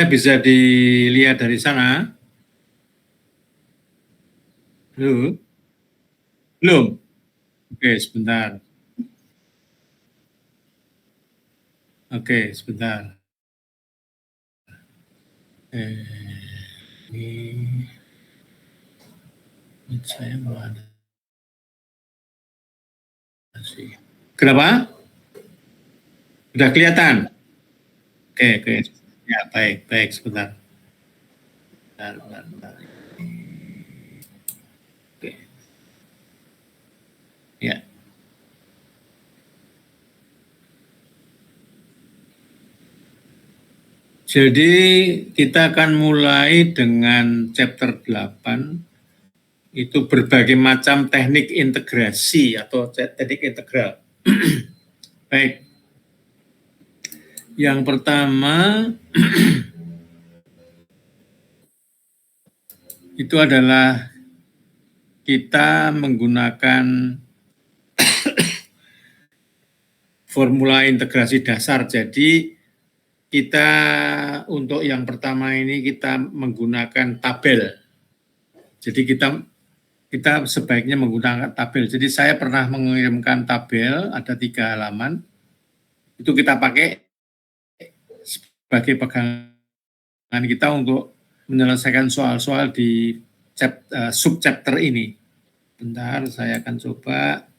Bisa dilihat dari sana? Belum? Belum? Oke, sebentar. Oke, sebentar. Ini saya mau ada sih. Kenapa? Sudah kelihatan? Oke, oke. Ya, baik, baik. Sebentar. Bentar, bentar, bentar. Oke. Ya. Jadi kita akan mulai dengan chapter 8, itu berbagai macam teknik integrasi atau teknik integral. Baik. Yang pertama itu adalah kita menggunakan formula integrasi dasar. Jadi kita untuk yang pertama ini kita menggunakan tabel. Jadi kita sebaiknya menggunakan tabel. Jadi saya pernah mengirimkan tabel, ada 3 halaman. Itu kita pakai sebagai pegangan kita untuk menyelesaikan soal-soal di subchapter ini. Bentar, saya akan coba.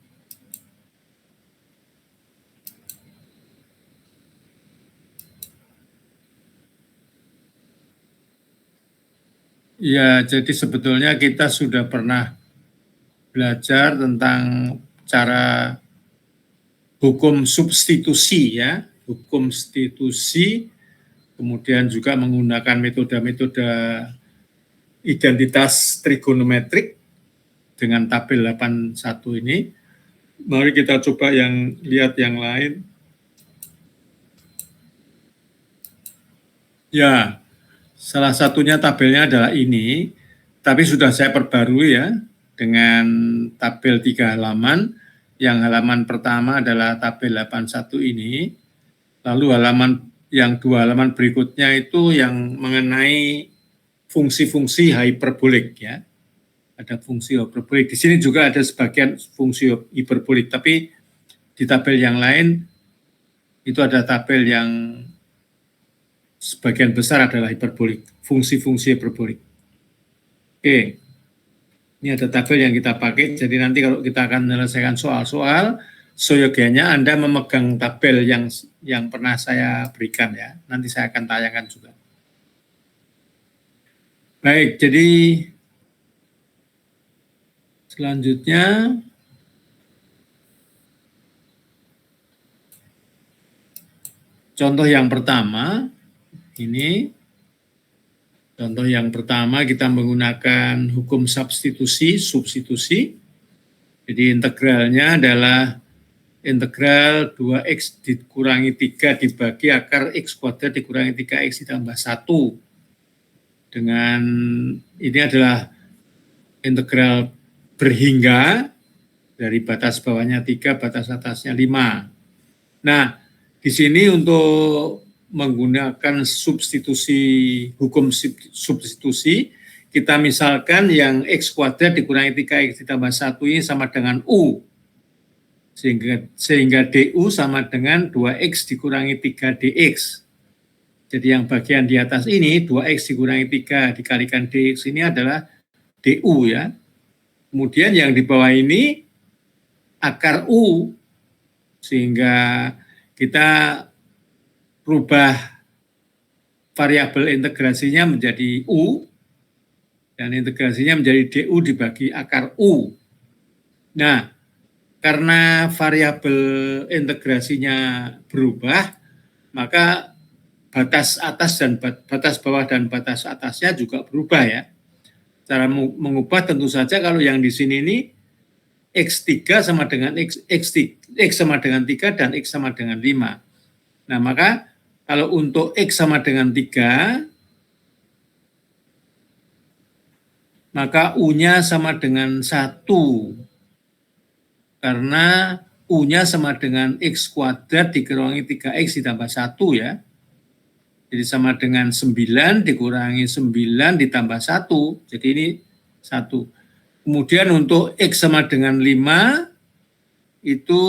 Ya, jadi sebetulnya kita sudah pernah belajar tentang cara hukum substitusi ya, hukum substitusi, kemudian juga menggunakan metode-metode identitas trigonometrik dengan tabel 81 ini. Mari kita coba lihat yang lain. Ya, salah satunya tabelnya adalah ini, tapi sudah saya perbarui ya, dengan tabel 3 halaman. Yang halaman pertama adalah tabel 81 ini, lalu yang 2 halaman berikutnya itu yang mengenai fungsi-fungsi hiperbolik ya. Ada fungsi hiperbolik. Di sini juga ada sebagian fungsi hiperbolik, tapi di tabel yang lain itu ada tabel yang sebagian besar adalah hiperbolik, fungsi-fungsi hiperbolik. Oke, ini ada tabel yang kita pakai, jadi nanti kalau kita akan menyelesaikan soal-soal, seyogianya Anda memegang tabel yang pernah saya berikan ya, nanti saya akan tayangkan juga. Baik, jadi selanjutnya contoh yang pertama ini. Contoh yang pertama kita menggunakan hukum substitusi. Jadi integralnya adalah integral 2x dikurangi 3 dibagi akar x kuadrat dikurangi 3x ditambah 1. Dengan ini adalah integral berhingga dari batas bawahnya 3, batas atasnya 5. Nah, di sini untuk menggunakan hukum substitusi, kita misalkan yang x kuadrat dikurangi 3x ditambah 1 ini sama dengan u. Sehingga du sama dengan 2x dikurangi 3 dx. Jadi yang bagian di atas ini 2x dikurangi 3 dikalikan dx ini adalah du ya. Kemudian yang di bawah ini akar u, sehingga kita rubah variabel integrasinya menjadi u dan integrasinya menjadi du dibagi akar u. Nah, karena variabel integrasinya berubah, maka batas atas dan batas bawah dan batas atasnya juga berubah ya. Cara mengubah tentu saja kalau yang di sini ini x3 sama dengan x sama dengan 3 dan x sama dengan 5. Nah, maka kalau untuk x sama dengan 3, maka u-nya sama dengan 1. Karena u-nya sama dengan x kuadrat dikurangi 3x ditambah 1 ya. Jadi sama dengan 9 dikurangi 9 ditambah 1. Jadi ini 1. Kemudian untuk X sama dengan 5, itu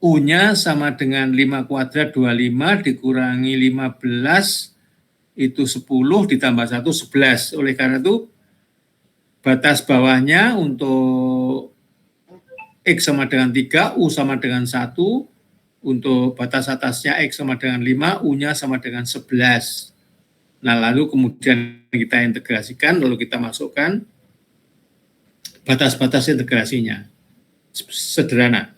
U-nya sama dengan 5 kuadrat 25 dikurangi 15, itu 10 ditambah 1, 11. Oleh karena itu, batas bawahnya untuk X sama dengan 3, U sama dengan 1, untuk batas atasnya X sama dengan 5, U-nya sama dengan 11. Nah, lalu kemudian kita integrasikan, lalu kita masukkan batas-batas integrasinya. Sederhana.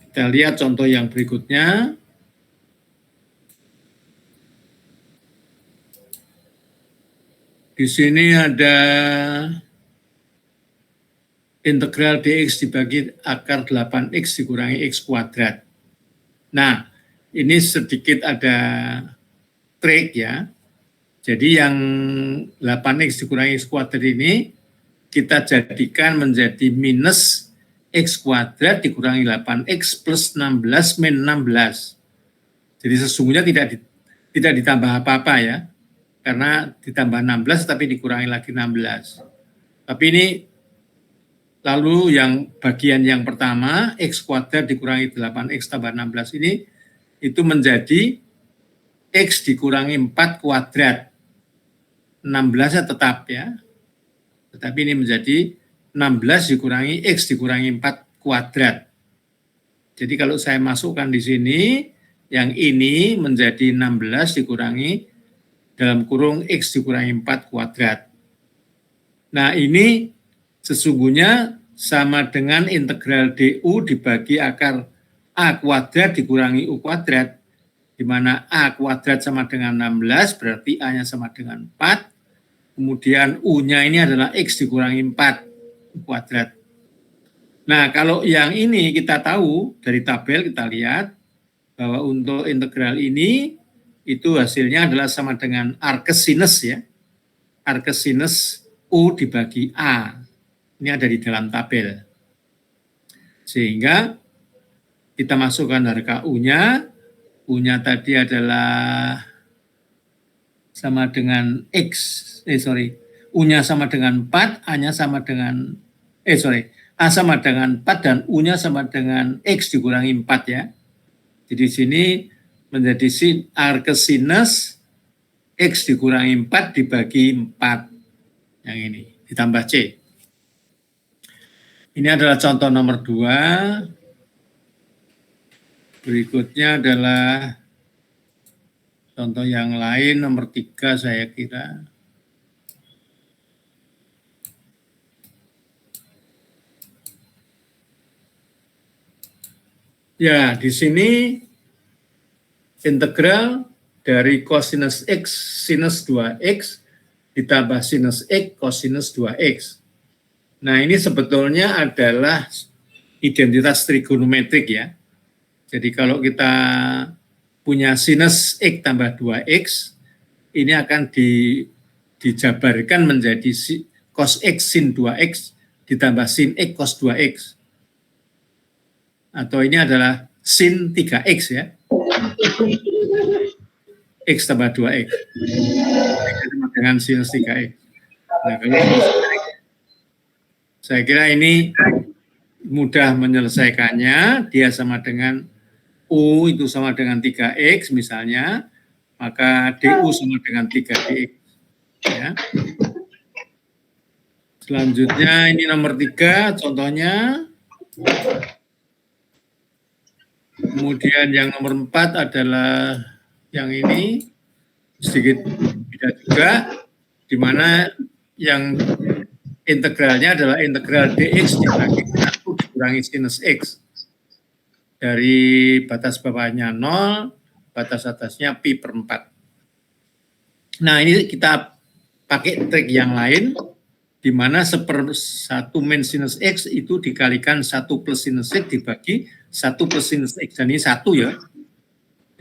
Kita lihat contoh yang berikutnya. Di sini ada integral dx dibagi akar 8x dikurangi x kuadrat. Nah, ini sedikit ada trik ya. Jadi yang 8x dikurangi x kuadrat ini kita jadikan menjadi minus x kuadrat dikurangi 8x plus 16 min 16. Jadi sesungguhnya tidak ditambah apa-apa ya. Karena ditambah 16 tapi dikurangi lagi 16. Tapi ini lalu yang bagian yang pertama, X kuadrat dikurangi 8X tambah 16 ini, itu menjadi X dikurangi 4 kuadrat. 16-nya tetap ya. Tetapi ini menjadi 16 dikurangi X dikurangi 4 kuadrat. Jadi kalau saya masukkan di sini, yang ini menjadi 16 dikurangi dalam kurung X dikurangi 4 kuadrat. Nah ini sesungguhnya sama dengan integral DU dibagi akar A kuadrat dikurangi U kuadrat, di mana A kuadrat sama dengan 16, berarti A-nya sama dengan 4, kemudian U-nya ini adalah X dikurangi 4 U kuadrat. Nah, kalau yang ini kita tahu dari tabel, kita lihat bahwa untuk integral ini, itu hasilnya adalah sama dengan arcsinus ya, arcsinus U dibagi A. Ini ada di dalam tabel. Sehingga kita masukkan harga U-nya. U-nya tadi adalah sama dengan X. U-nya sama dengan 4, A-nya sama dengan A sama dengan 4 dan U-nya sama dengan X dikurangi 4 ya. Jadi di sini menjadi arcsinus X dikurangi 4 dibagi 4. Yang ini ditambah C. Ini adalah contoh nomor 2. Berikutnya adalah contoh yang lain, nomor 3 saya kira. Ya, di sini integral dari cosinus X sinus 2X ditambah sinus X cosinus 2X. Nah, ini sebetulnya adalah identitas trigonometrik ya. Jadi kalau kita punya sinus X tambah 2X, ini akan dijabarkan menjadi cos X sin 2X ditambah sin X cos 2X. Atau ini adalah sin 3X ya. X tambah 2X. Dengan sinus 3X. Nah, kalau saya kira ini mudah menyelesaikannya. Dia sama dengan U itu sama dengan 3X misalnya, maka DU sama dengan 3DX. Ya. Selanjutnya ini nomor 3 contohnya. Kemudian yang nomor 4 adalah yang ini, sedikit beda juga, di mana yang integralnya adalah integral dx dibagi 1 dikurangi sinus x. Dari batas bawahnya 0, batas atasnya pi per 4. Nah, ini kita pakai trik yang lain, di mana 1/1 min sinus x itu dikalikan 1 plus sinus x dibagi 1 plus sinus x. Dan ini 1 ya.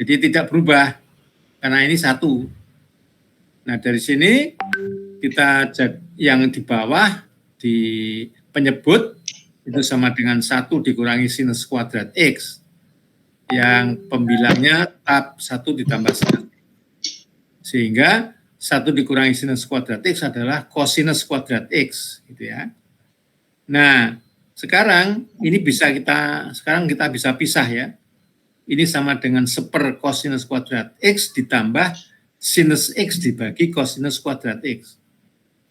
Jadi tidak berubah, karena ini 1. Nah, dari sini kita yang di bawah di penyebut itu sama dengan 1 dikurangi sinus kuadrat X. yang pembilangnya tab 1 ditambah sinus. Sehingga 1 dikurangi sinus kuadrat X adalah kosinus kuadrat X, gitu ya. Nah, sekarang kita bisa pisah ya. Ini sama dengan seper kosinus kuadrat X ditambah sinus X dibagi kosinus kuadrat X.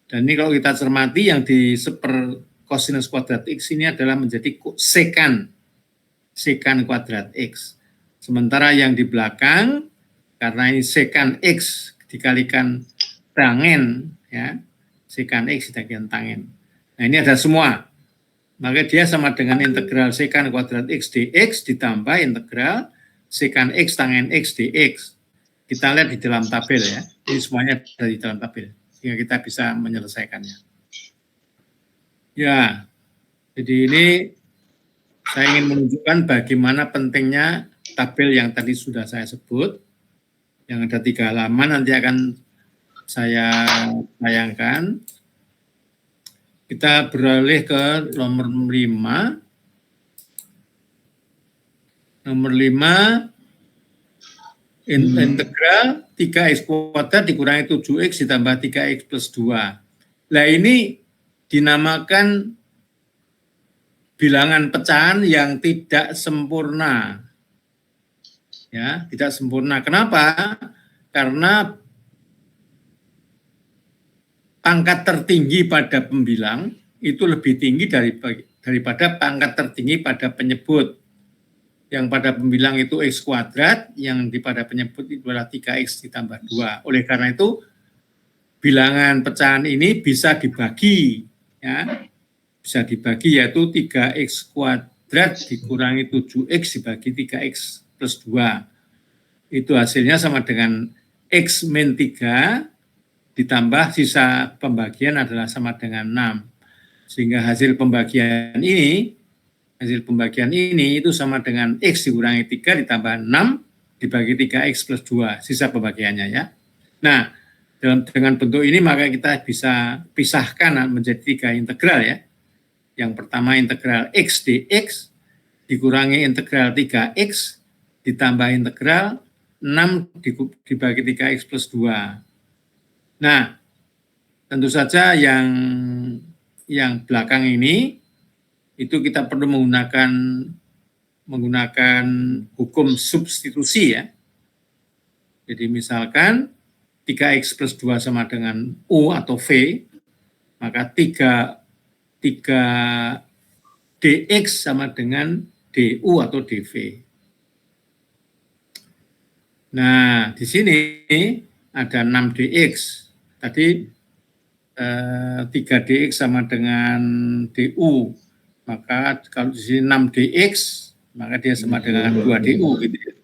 Dan ini kalau kita cermati yang di seper kosinus kuadrat X ini adalah menjadi sekan kuadrat X. Sementara yang di belakang, karena ini sekan X dikalikan tangen, ya, sekan X dikalikan tangen. Nah, ini ada semua. Maka dia sama dengan integral sekan kuadrat X dx ditambah integral sekan X tangen X dx. Kita lihat di dalam tabel ya. Ini semuanya ada di dalam tabel. Sehingga kita bisa menyelesaikannya. Ya, jadi ini saya ingin menunjukkan bagaimana pentingnya tabel yang tadi sudah saya sebut. Yang ada 3 halaman nanti akan saya bayangkan. Kita beralih ke nomor 5. Nomor 5, integral 3x kuadrat dikurangi 7x ditambah 3x plus 2. Nah, ini dinamakan bilangan pecahan yang tidak sempurna. Ya, tidak sempurna. Kenapa? Karena pangkat tertinggi pada pembilang itu lebih tinggi daripada pangkat tertinggi pada penyebut. Yang pada pembilang itu X kuadrat, yang pada penyebut itu adalah 3X ditambah 2. Oleh karena itu, bilangan pecahan ini bisa dibagi. Ya, bisa dibagi yaitu 3X kuadrat dikurangi 7X dibagi 3X plus 2. Itu hasilnya sama dengan X min 3 ditambah sisa pembagian adalah sama dengan 6. Sehingga hasil pembagian ini itu sama dengan X dikurangi 3 ditambah 6 dibagi 3X plus 2, sisa pembagiannya ya. Nah, dengan bentuk ini maka kita bisa pisahkan menjadi 3 integral ya. Yang pertama integral X dx dikurangi integral 3X ditambah integral 6 dibagi 3X plus 2. Nah, tentu saja yang belakang ini itu kita perlu menggunakan hukum substitusi ya. Jadi misalkan 3X plus 2 sama dengan U atau V, maka 3 dx sama dengan du atau dv. Nah, di sini ada 6 dx. Tadi 3 dx sama dengan du. Maka kalau di sini 6 dx, maka dia sama dengan 2 du gitu ya.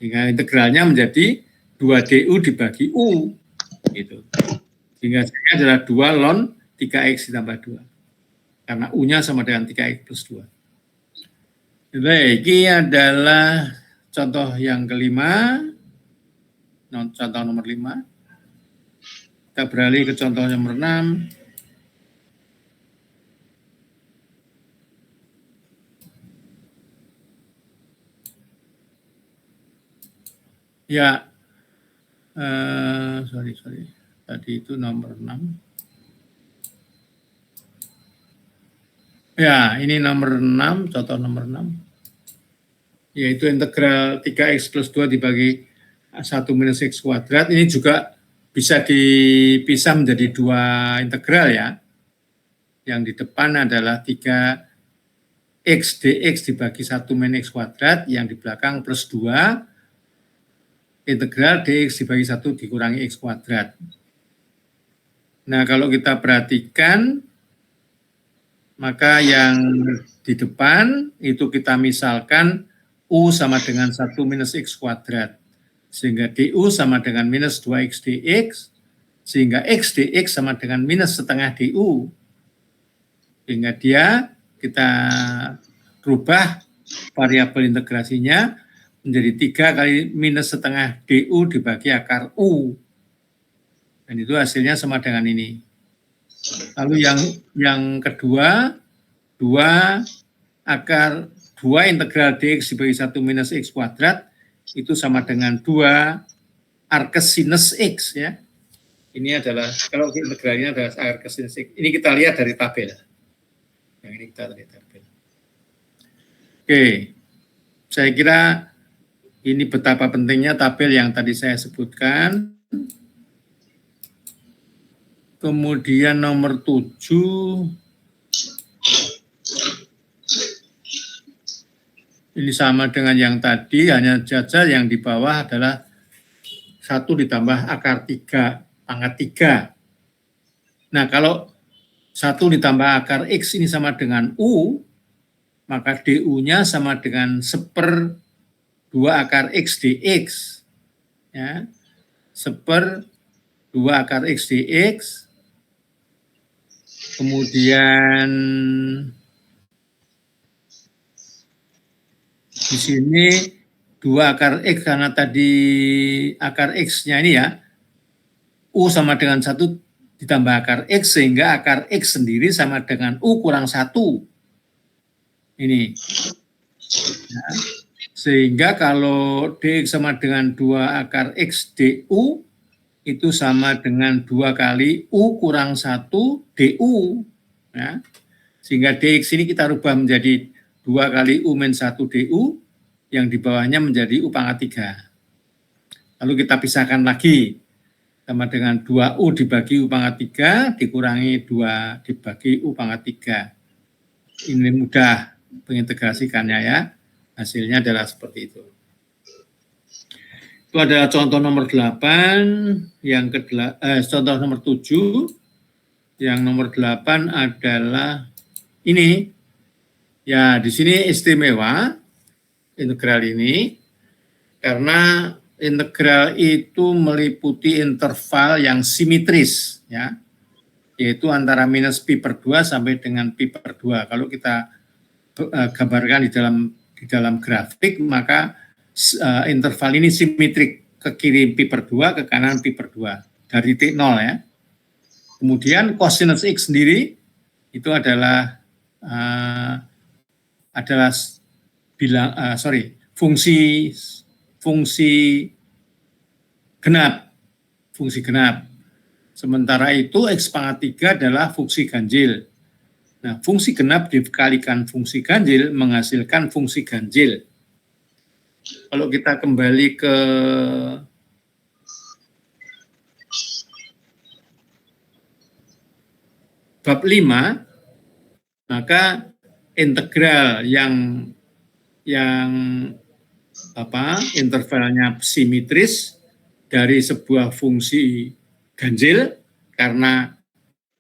Sehingga integralnya menjadi 2 du dibagi u gitu. Sehingga hasilnya adalah 2 ln 3x ditambah 2. Karena u-nya sama dengan 3x plus 2. Baik, ini adalah contoh yang kelima. Contoh nomor 5. Kita beralih ke contoh nomor 6. Ya, sorry. Tadi itu nomor 6. Ya, ini nomor 6, contoh nomor 6. Yaitu integral 3x plus 2 dibagi 1 minus x kuadrat. Ini juga bisa dipisah menjadi 2 integral ya. Yang di depan adalah 3x dx dibagi 1 min x kuadrat, yang di belakang plus 2 integral dx dibagi 1 dikurangi x kuadrat. Nah, kalau kita perhatikan, maka yang di depan itu kita misalkan U sama dengan 1 minus x kuadrat. Sehingga du sama dengan minus 2x dx, sehingga x dx sama dengan minus setengah du. Sehingga kita rubah variabel integrasinya menjadi 3 kali minus setengah du dibagi akar u. Dan itu hasilnya sama dengan ini. Lalu yang kedua, 2 akar 2 integral dx dibagi 1 minus x kuadrat itu sama dengan 2 arcus sinus x ya. Ini adalah, kalau integralnya adalah arcus sinus x. Ini kita lihat dari tabel. Yang ini kita lihat tabel. Oke, saya kira ini betapa pentingnya tabel yang tadi saya sebutkan. Kemudian nomor 7. Ini sama dengan yang tadi, hanya saja yang di bawah adalah 1 ditambah akar 3 pangkat 3. Nah, kalau 1 ditambah akar X ini sama dengan U, maka DU-nya sama dengan 1/2 akar X dx. Ya. 1/2 akar X dx. Kemudian di sini 2 akar X, karena tadi akar X-nya ini ya, U sama dengan 1 ditambah akar X, sehingga akar X sendiri sama dengan U kurang 1. Ini. Ya. Sehingga kalau dx sama dengan 2 akar X du, itu sama dengan 2 kali U kurang 1 du. Ya. Sehingga dx ini kita rubah menjadi 2 kali U min 1 du, yang di bawahnya menjadi U pangkat 3. Lalu kita pisahkan lagi, sama dengan 2U dibagi U pangkat 3, dikurangi 2 dibagi U pangkat 3. Ini mudah mengintegrasikannya ya, hasilnya adalah seperti itu. Itu adalah contoh nomor 8, contoh nomor 7, yang nomor 8 adalah ini. Ya, di sini istimewa integral ini karena integral itu meliputi interval yang simetris ya, yaitu antara minus pi/2 sampai dengan pi/2. Kalau kita gambarkan di dalam grafik, maka interval ini simetrik, ke kiri pi/2, ke kanan pi/2 dari titik 0 ya. Kemudian cosinus x sendiri itu adalah fungsi genap. Sementara itu x pangkat 3 adalah fungsi ganjil. Nah, fungsi genap dikalikan fungsi ganjil menghasilkan fungsi ganjil. Kalau kita kembali ke bab 5, maka integral yang intervalnya simetris dari sebuah fungsi ganjil, karena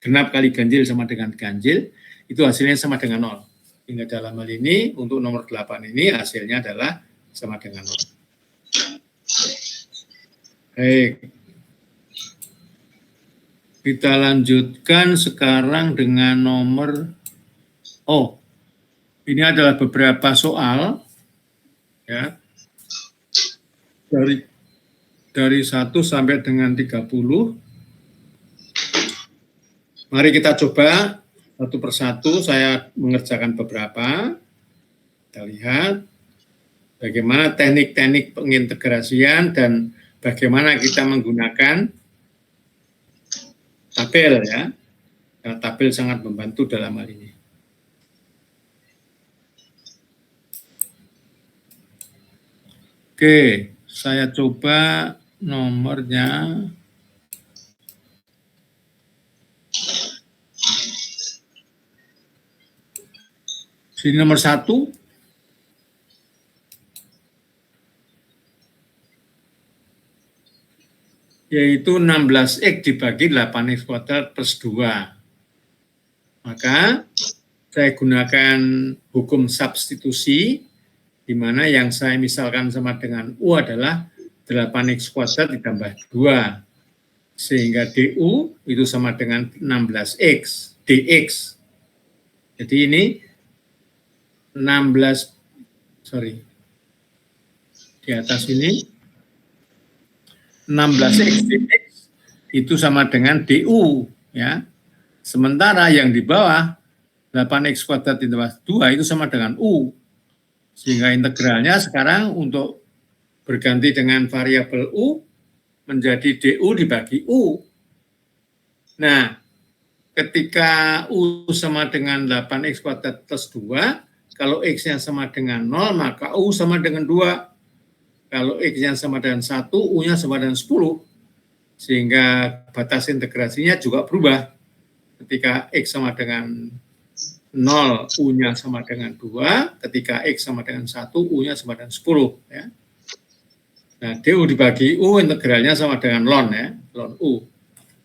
genap kali ganjil sama dengan ganjil, itu hasilnya sama dengan 0. Hingga dalam hal ini, untuk nomor 8 ini hasilnya adalah sama dengan 0. Baik. Kita lanjutkan sekarang dengan nomor, ini adalah beberapa soal ya, dari 1 sampai dengan 30. Mari kita coba satu persatu, saya mengerjakan beberapa. Kita lihat bagaimana teknik-teknik pengintegrasian dan bagaimana kita menggunakan tabel ya. Karena tabel sangat membantu dalam hal ini. Oke, saya coba nomornya. Sini nomor 1. Yaitu 16x dibagi 8x kuadrat plus 2. Maka saya gunakan hukum substitusi, di mana yang saya misalkan sama dengan U adalah 8x kuadrat ditambah 2. Sehingga DU itu sama dengan 16x dx. Jadi ini 16, di atas ini 16x dx itu sama dengan DU ya. Sementara yang di bawah 8x kuadrat ditambah 2 itu sama dengan U. Sehingga integralnya sekarang untuk berganti dengan variabel U menjadi DU dibagi U. Nah, ketika U sama dengan 8X kuadrat plus 2, kalau X-nya sama dengan 0, maka U sama dengan 2. Kalau X-nya sama dengan 1, U-nya sama dengan 10. Sehingga batas integrasinya juga berubah. Ketika X sama dengan 0, U-nya sama dengan 2. Ketika X sama dengan 1, U-nya sama dengan 10. Ya. Nah, DU dibagi U, integralnya sama dengan ln, ya, ln U.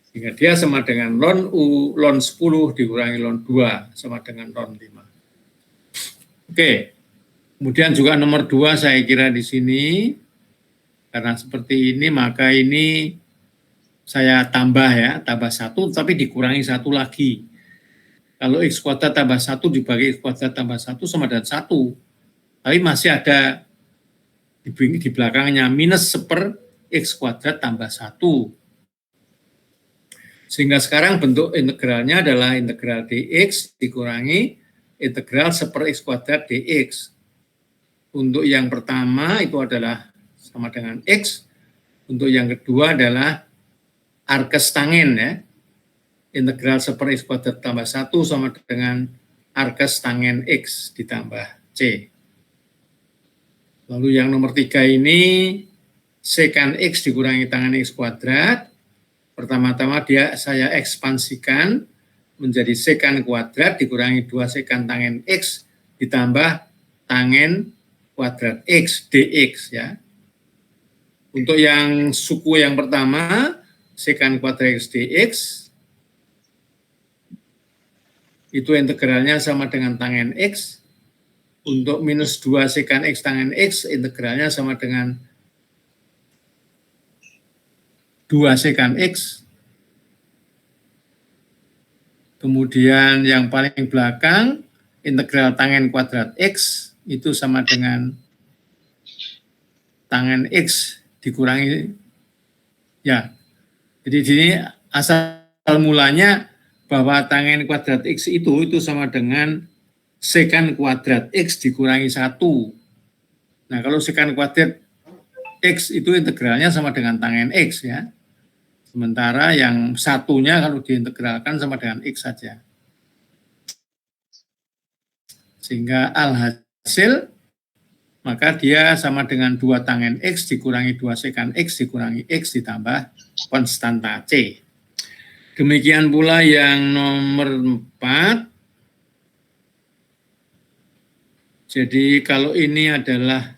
Sehingga dia sama dengan ln U, ln 10 dikurangi ln 2, sama dengan ln 5. Oke, kemudian juga nomor 2 saya kira di sini, karena seperti ini, maka ini saya tambah ya, tambah 1, tapi dikurangi 1 lagi. Kalau X kuadrat tambah 1 dibagi X kuadrat tambah 1 sama dengan 1. Tapi masih ada di belakangnya minus 1/, X kuadrat tambah 1. Sehingga sekarang bentuk integralnya adalah integral dx dikurangi integral 1/X kuadrat dx. Untuk yang pertama itu adalah sama dengan X. Untuk yang kedua adalah arkes tangen, ya. Integral 1/X kuadrat tambah 1 sama dengan arkes tangen X ditambah C. Lalu yang nomor 3 ini sekan X dikurangi tangen X kuadrat. Pertama-tama saya ekspansikan menjadi sekan kuadrat dikurangi 2 sekan tangen X ditambah tangen kuadrat X dx, ya. Untuk yang suku yang pertama, sekan kuadrat X dx, itu integralnya sama dengan tangen X. Untuk minus 2 sekan X tangen X, integralnya sama dengan 2 sekan X. Kemudian yang paling belakang, integral tangen kuadrat X, itu sama dengan tangen X dikurangi, ya. Jadi di sini asal mulanya bahwa tangen kuadrat X itu sama dengan sekan kuadrat X dikurangi 1. Nah, kalau sekan kuadrat X itu integralnya sama dengan tangen X, ya. Sementara yang satunya kalau diintegralkan sama dengan X saja. Sehingga alhasil, maka dia sama dengan 2 tangen X dikurangi 2 sekan X dikurangi X ditambah konstanta C. Demikian pula yang nomor 4. Jadi kalau ini adalah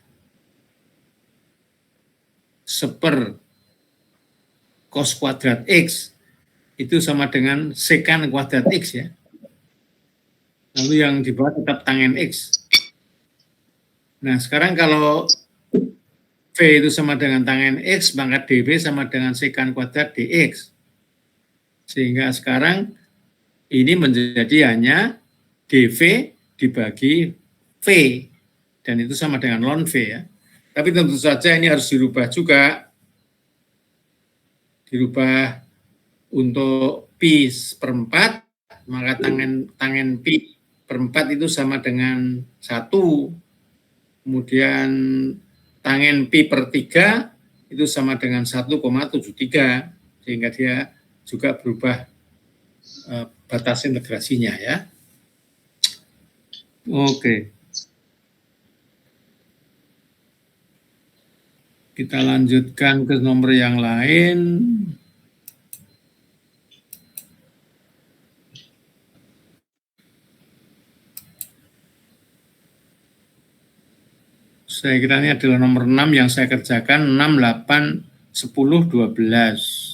1/, cos kuadrat X, itu sama dengan sekan kuadrat X, ya. Lalu yang di bawah tetap tangen X. Nah, sekarang kalau V itu sama dengan tangen X, maka dV sama dengan sekan kuadrat dx. Sehingga sekarang ini menjadi hanya dV dibagi V, dan itu sama dengan ln V, ya. Tapi tentu saja ini harus dirubah juga. Dirubah untuk pi seperempat, maka tangen pi per 4 itu sama dengan 1. Kemudian tangen pi per 3 itu sama dengan 1,73. Sehingga dia juga berubah batas integrasinya, ya. Oke. Kita lanjutkan ke nomor yang lain. Saya kira ini adalah nomor 6 yang saya kerjakan, 6, 8, 10, 12.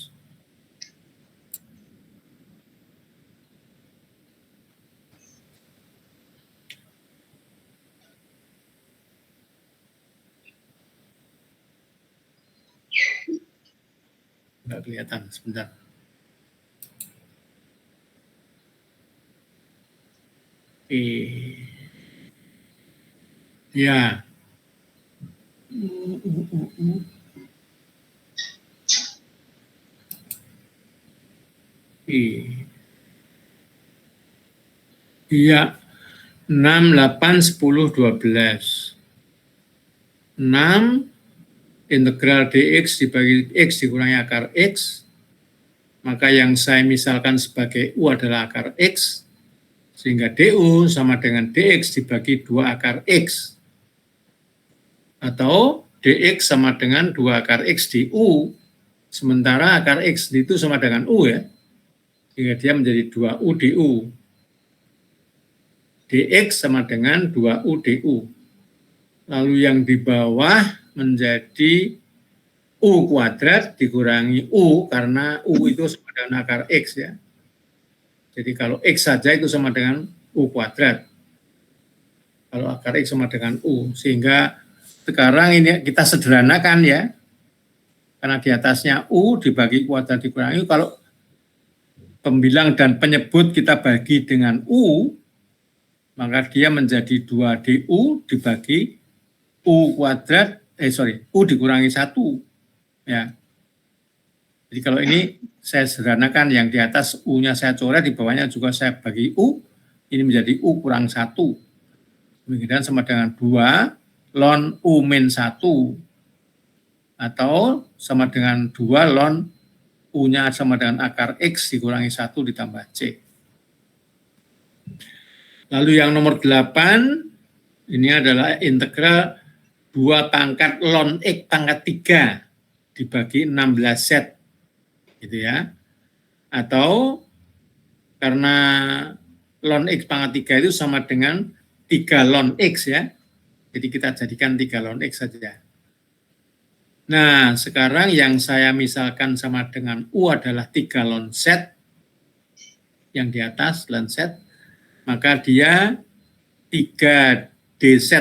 Nggak kelihatan, sebentar. Ya. Iya. 6, 8, 10, 12. 6 integral dx dibagi x dikurangi akar x, maka yang saya misalkan sebagai u adalah akar x, sehingga du sama dengan dx dibagi 2 akar x, atau dx sama dengan 2 akar x du, sementara akar x itu sama dengan u ya, sehingga dia menjadi 2u du. Dx sama dengan 2u du. Lalu yang di bawah menjadi u kuadrat dikurangi u, karena u itu sama dengan akar x ya. Jadi kalau x saja itu sama dengan u kuadrat. Kalau akar x sama dengan u, sehingga sekarang ini kita sederhanakan ya. Karena di atasnya u dibagi kuadrat dikurangi, kalau pembilang dan penyebut kita bagi dengan u, maka dia menjadi 2du dibagi u kuadrat, u dikurangi 1. Ya. Jadi kalau ini saya sederhanakan, yang di atas u-nya saya coret, di bawahnya juga saya bagi u, ini menjadi u kurang 1. Kemudian sama dengan 2 ln u min 1. Atau sama dengan 2 ln u-nya sama dengan akar x dikurangi 1 ditambah c. Lalu yang nomor 8, ini adalah integral 2 pangkat ln x pangkat 3 dibagi 16z, gitu ya. Atau karena ln x pangkat 3 itu sama dengan 3 ln x ya, jadi kita jadikan 3 ln x saja. Nah, sekarang yang saya misalkan sama dengan u adalah 3 ln z, yang di atas ln z, maka dia 3 dz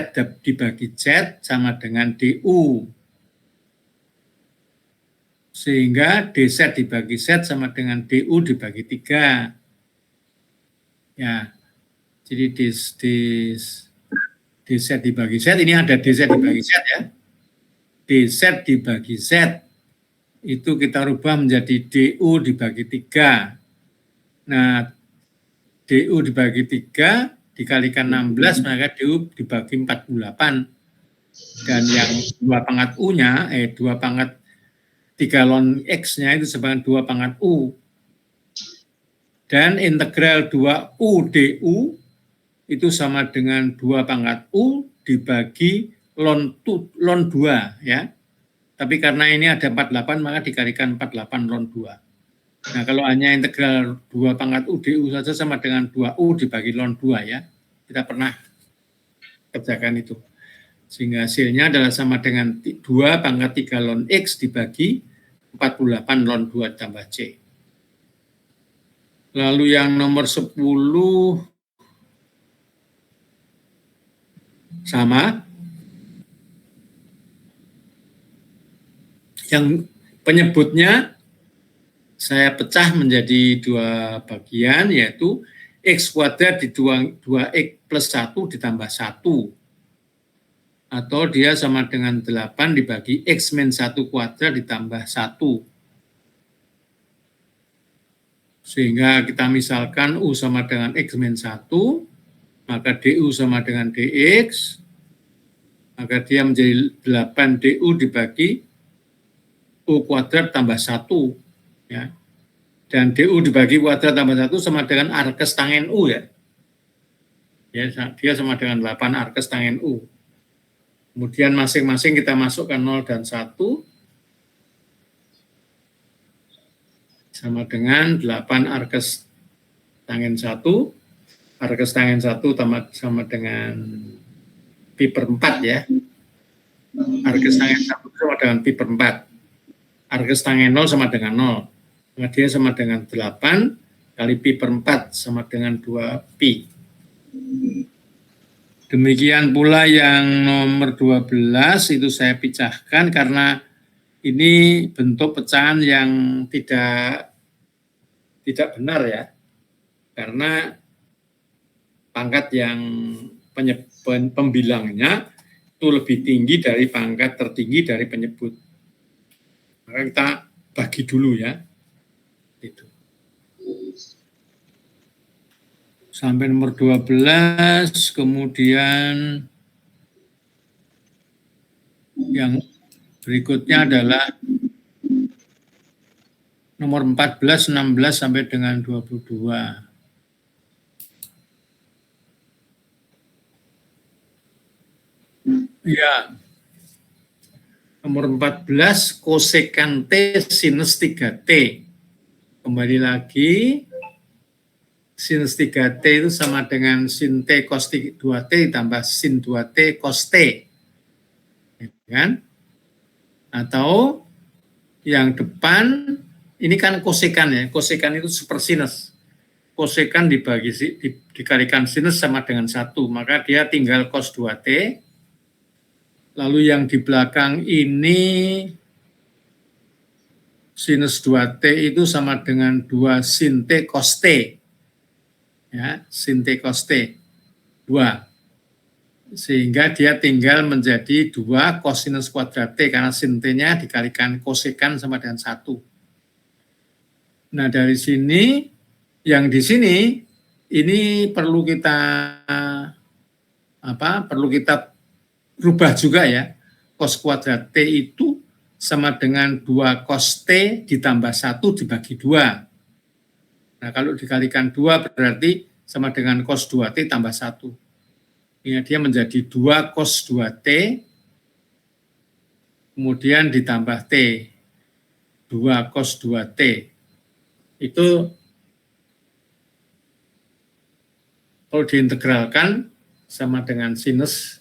dibagi z sama dengan du. Sehingga dz dibagi z sama dengan du dibagi 3. Ya, jadi dz dibagi z, ini ada dz dibagi z ya. Dz dibagi z, itu kita rubah menjadi du dibagi 3. Nah, du dibagi 3 dikalikan 16, maka du dibagi 48. Dan yang 2 pangkat u-nya, 2 pangkat 3 ln x-nya itu sebagai 2 pangkat u. Dan integral 2u du itu sama dengan 2 pangkat u dibagi ln 2 ya. Tapi karena ini ada 48, maka dikalikan 48 ln 2. Nah, kalau hanya integral 2 pangkat u du saja sama dengan 2u dibagi ln 2 ya. Kita pernah kerjakan itu. Sehingga hasilnya adalah sama dengan 2 pangkat 3 ln x dibagi 48 ln 2 tambah c. Lalu yang nomor 10 sama. Yang penyebutnya saya pecah menjadi 2 bagian, yaitu x kuadrat di 2x plus 1 ditambah 1. Atau dia sama dengan 8 dibagi x min 1 kuadrat ditambah 1. Sehingga kita misalkan u sama dengan x min 1, maka du sama dengan dx, maka dia menjadi 8 du dibagi u kuadrat tambah 1. Ya. Dan du dibagi kuadrat tambah 1 sama dengan arkes tangen u ya. Ya, dia sama dengan 8 arkes tangen u. Kemudian masing-masing kita masukkan 0 dan 1 sama dengan 8 arkes tangen 1. Arkes tangen 1 sama dengan pi per 4 ya. Arkes tangen 1 sama dengan pi per 4. Arkes tangen 0 sama dengan 0. Maka dia sama dengan 8 kali pi per 4 sama dengan 2 pi. Demikian pula yang nomor 12 itu saya pecahkan karena ini bentuk pecahan yang tidak benar ya. Karena pangkat yang pembilangnya itu lebih tinggi dari pangkat tertinggi dari penyebut. Maka kita bagi dulu ya. Itu. Sampai nomor 12, kemudian Yang berikutnya adalah nomor 14, 16 sampai dengan 22. Ya, nomor 14 kosekan T sinus 3T. Kembali lagi, sinus 3T itu sama dengan sin T cos 2T ditambah sin 2T cos T. Ya kan? Atau yang depan, ini kan kosekan ya, kosekan itu supersinus. Kosekan dikalikan sinus sama dengan 1, maka dia tinggal cos 2T. Lalu yang di belakang ini sinus 2T itu sama dengan 2 sin T cos T. Ya, sin T cos T. 2. Sehingga dia tinggal menjadi 2 kosinus kuadrat T, karena sin T-nya dikalikan kosekan sama dengan 1. Nah, dari sini, yang di sini, ini perlu kita rubah juga ya. Cos kuadrat T itu sama dengan 2 cos T ditambah 1 dibagi 2. Nah, kalau dikalikan 2 berarti sama dengan cos 2T tambah 1. Ini dia menjadi 2 cos 2T, kemudian ditambah T. 2 cos 2T. Itu kalau diintegralkan sama dengan sinus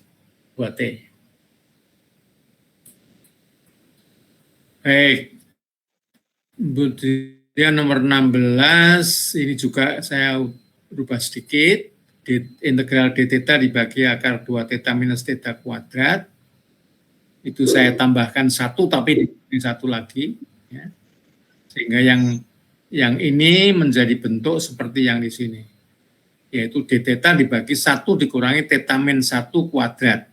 2T. Baik, kemudian nomor 16, ini juga saya rubah sedikit. Integral d theta dibagi akar 2 theta minus theta kuadrat. Itu saya tambahkan 1, tapi ini 1 lagi. Ya. Sehingga yang ini menjadi bentuk seperti yang di sini. Yaitu d theta dibagi 1 dikurangi theta min 1 kuadrat.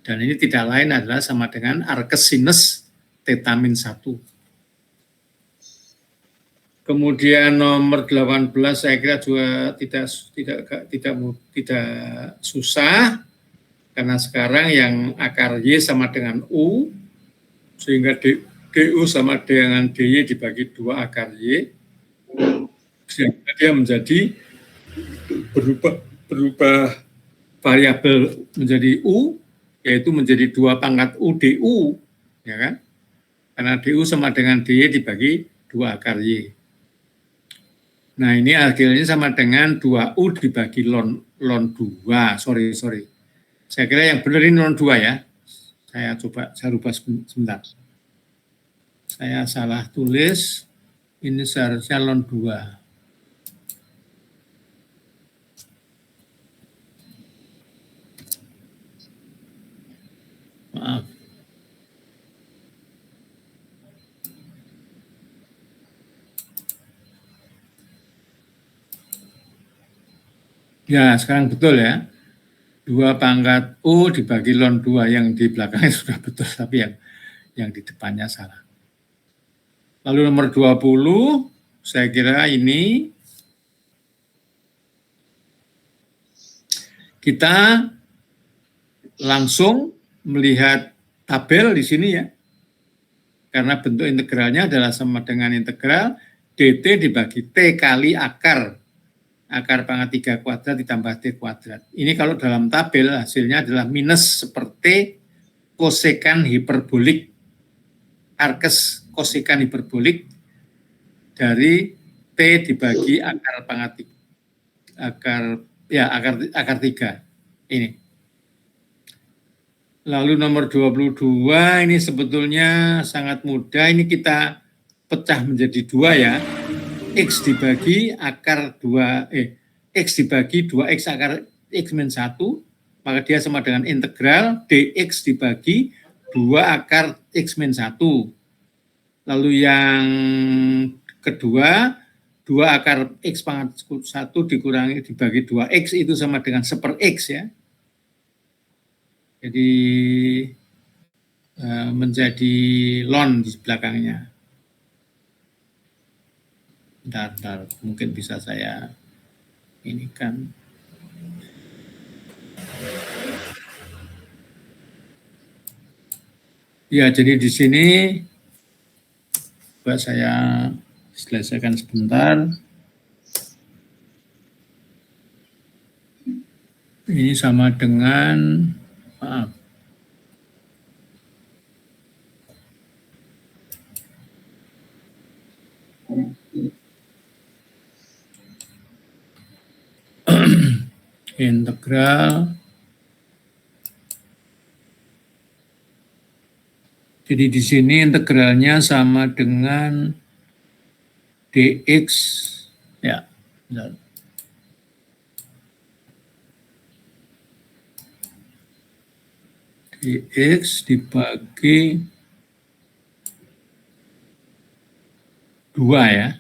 Dan ini tidak lain adalah sama dengan arkes sinus theta min 1. Kemudian nomor 18 saya kira juga tidak susah, karena sekarang yang akar Y sama dengan U, sehingga DU sama dengan DY dibagi 2 akar Y, sehingga dia menjadi berubah variabel menjadi U, yaitu menjadi 2 pangkat U DU, ya kan? Karena DU sama dengan DY dibagi 2 akar Y. Nah, ini hasilnya sama dengan 2U dibagi ln 2. Sorry. Saya kira yang benar ini ln 2 ya. Saya rubah sebentar. Saya salah tulis. Ini seharusnya ln 2. Maaf. Ya, sekarang betul ya. 2 pangkat U dibagi ln 2, yang di belakangnya sudah betul, tapi yang di depannya salah. Lalu nomor 20, saya kira ini kita langsung melihat tabel di sini ya. Karena bentuk integralnya adalah sama dengan integral dt dibagi t kali akar pangkat 3 kuadrat ditambah t kuadrat. Ini kalau dalam tabel hasilnya adalah minus seperti kosekan hiperbolik, arkes kosekan hiperbolik dari t dibagi akar pangkat akar 3 ini. Lalu nomor 22 ini sebetulnya sangat mudah, ini kita pecah menjadi 2 ya. X dibagi akar 2, X dibagi 2X akar X min 1, maka dia sama dengan integral dx dibagi 2 akar X min 1. Lalu yang kedua, 2 akar X pangkat 1 dikurangi dibagi 2X itu sama dengan 1/X ya. Jadi menjadi ln di belakangnya. Bentar, mungkin bisa saya ini kan. Ya, jadi di sini coba saya selesaikan sebentar. Ini sama dengan, maaf, integral. Jadi di sini integralnya sama dengan dx, ya, bentar. Dx dibagi 2 ya.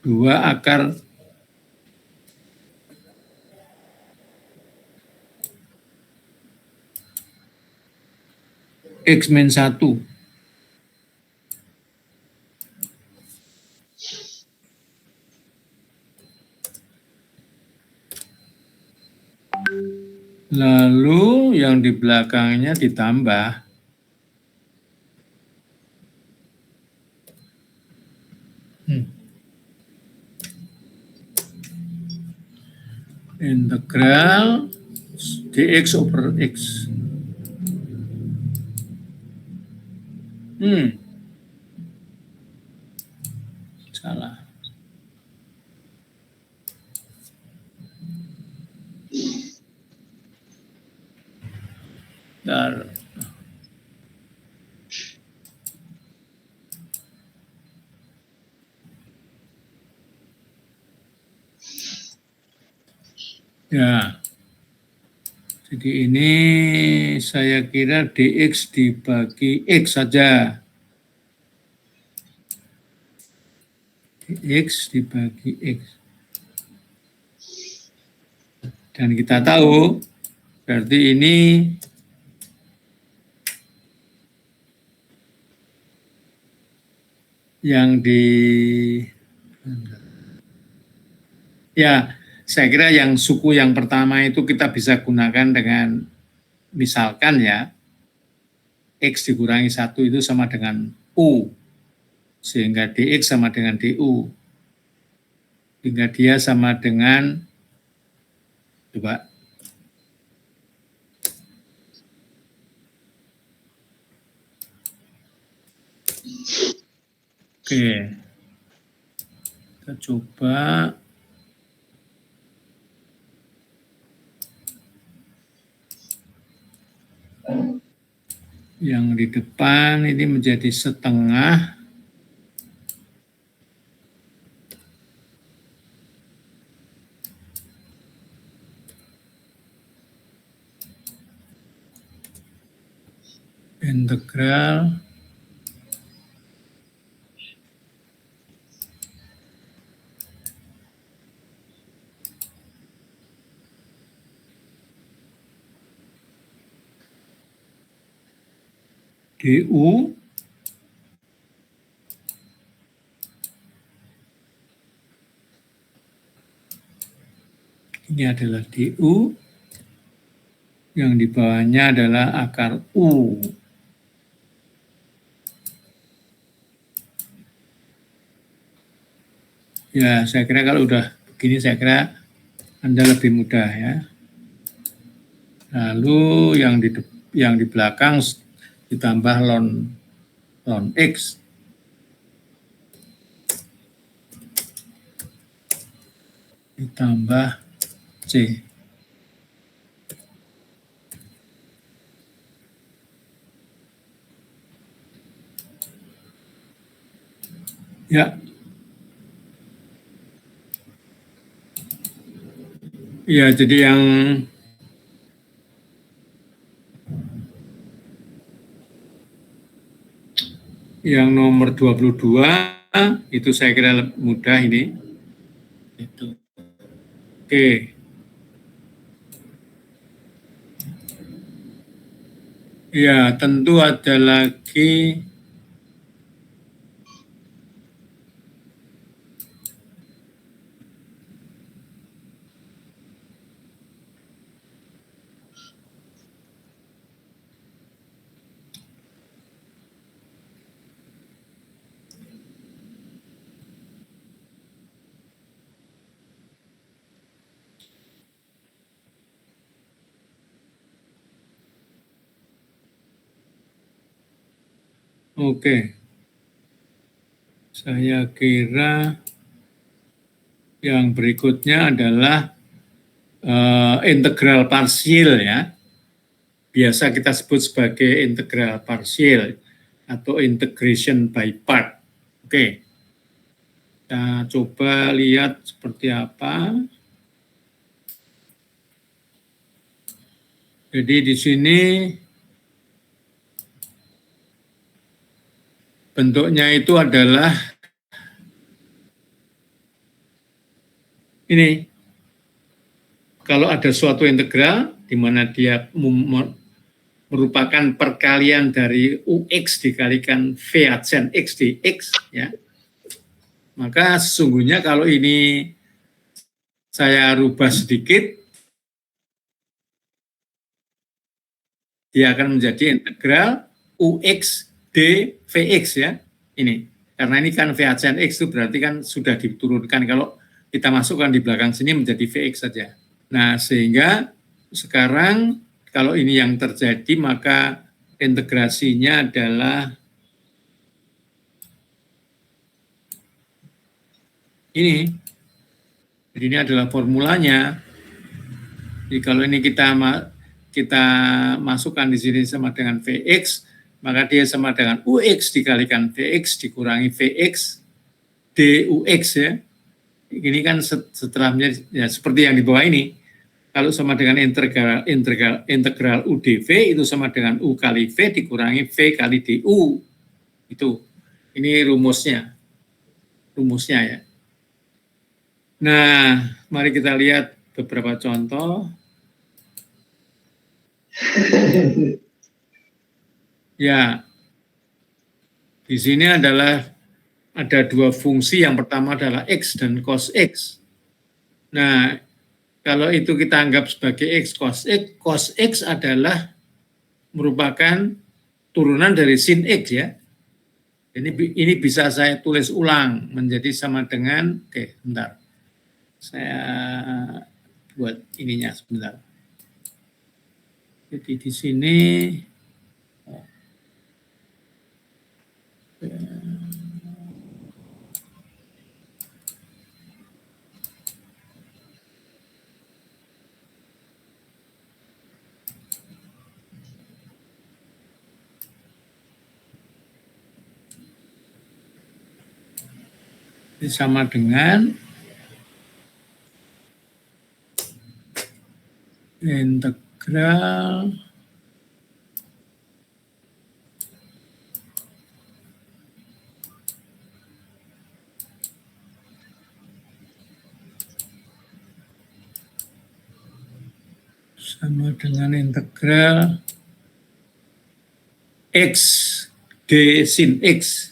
2 akar X min 1. Lalu yang di belakangnya ditambah. Integral dx over x. Salah. Bentar. Ya, jadi ini saya kira dx dibagi x saja. Dx dibagi x. Dan kita tahu, berarti ini yang di, ya, saya kira yang suku yang pertama itu kita bisa gunakan dengan, misalkan ya, X dikurangi 1 itu sama dengan U, sehingga dx sama dengan du, sehingga dia sama dengan, coba, oke, kita coba. Yang di depan ini menjadi setengah. Integral du ini adalah du, yang di bawahnya adalah akar u. Ya, saya kira kalau udah begini, saya kira Anda lebih mudah ya. Lalu yang di belakang ditambah ln X. Ditambah C. Ya. Ya, jadi yang nomor 22 itu saya kira mudah ini. Itu. Oke. Ya, tentu ada lagi Oke. Saya kira yang berikutnya adalah integral parsial ya. Biasa kita sebut sebagai integral parsial atau integration by part. Oke. Kita coba lihat seperti apa. Jadi di sini bentuknya itu adalah ini. Kalau ada suatu integral di mana dia merupakan perkalian dari UX dikalikan V adsen X dx ya. Maka sesungguhnya kalau ini saya rubah sedikit, dia akan menjadi integral UX dVx ya. Ini. Karena ini kan V adsen X itu berarti kan sudah diturunkan. Kalau kita masukkan di belakang sini menjadi Vx saja. Nah, sehingga sekarang kalau ini yang terjadi maka integrasinya adalah ini. Jadi ini adalah formulanya. Jadi kalau ini kita masukkan di sini sama dengan Vx, maka dia sama dengan Ux dikalikan Vx dikurangi Vx dUx ya. Ini kan setelahnya ya seperti yang di bawah ini. Kalau sama dengan integral U dV itu sama dengan U kali V dikurangi V kali dU. Itu. Ini rumusnya. Rumusnya ya. Nah, mari kita lihat beberapa contoh. Ya, di sini adalah ada dua fungsi. Yang pertama adalah X dan cos X. Nah, kalau itu kita anggap sebagai X cos X adalah merupakan turunan dari sin X ya. Ini bisa saya tulis ulang menjadi sama dengan, oke, bentar. Saya buat ininya sebentar. Jadi di sini sama dengan integral sama dengan integral X d sin X.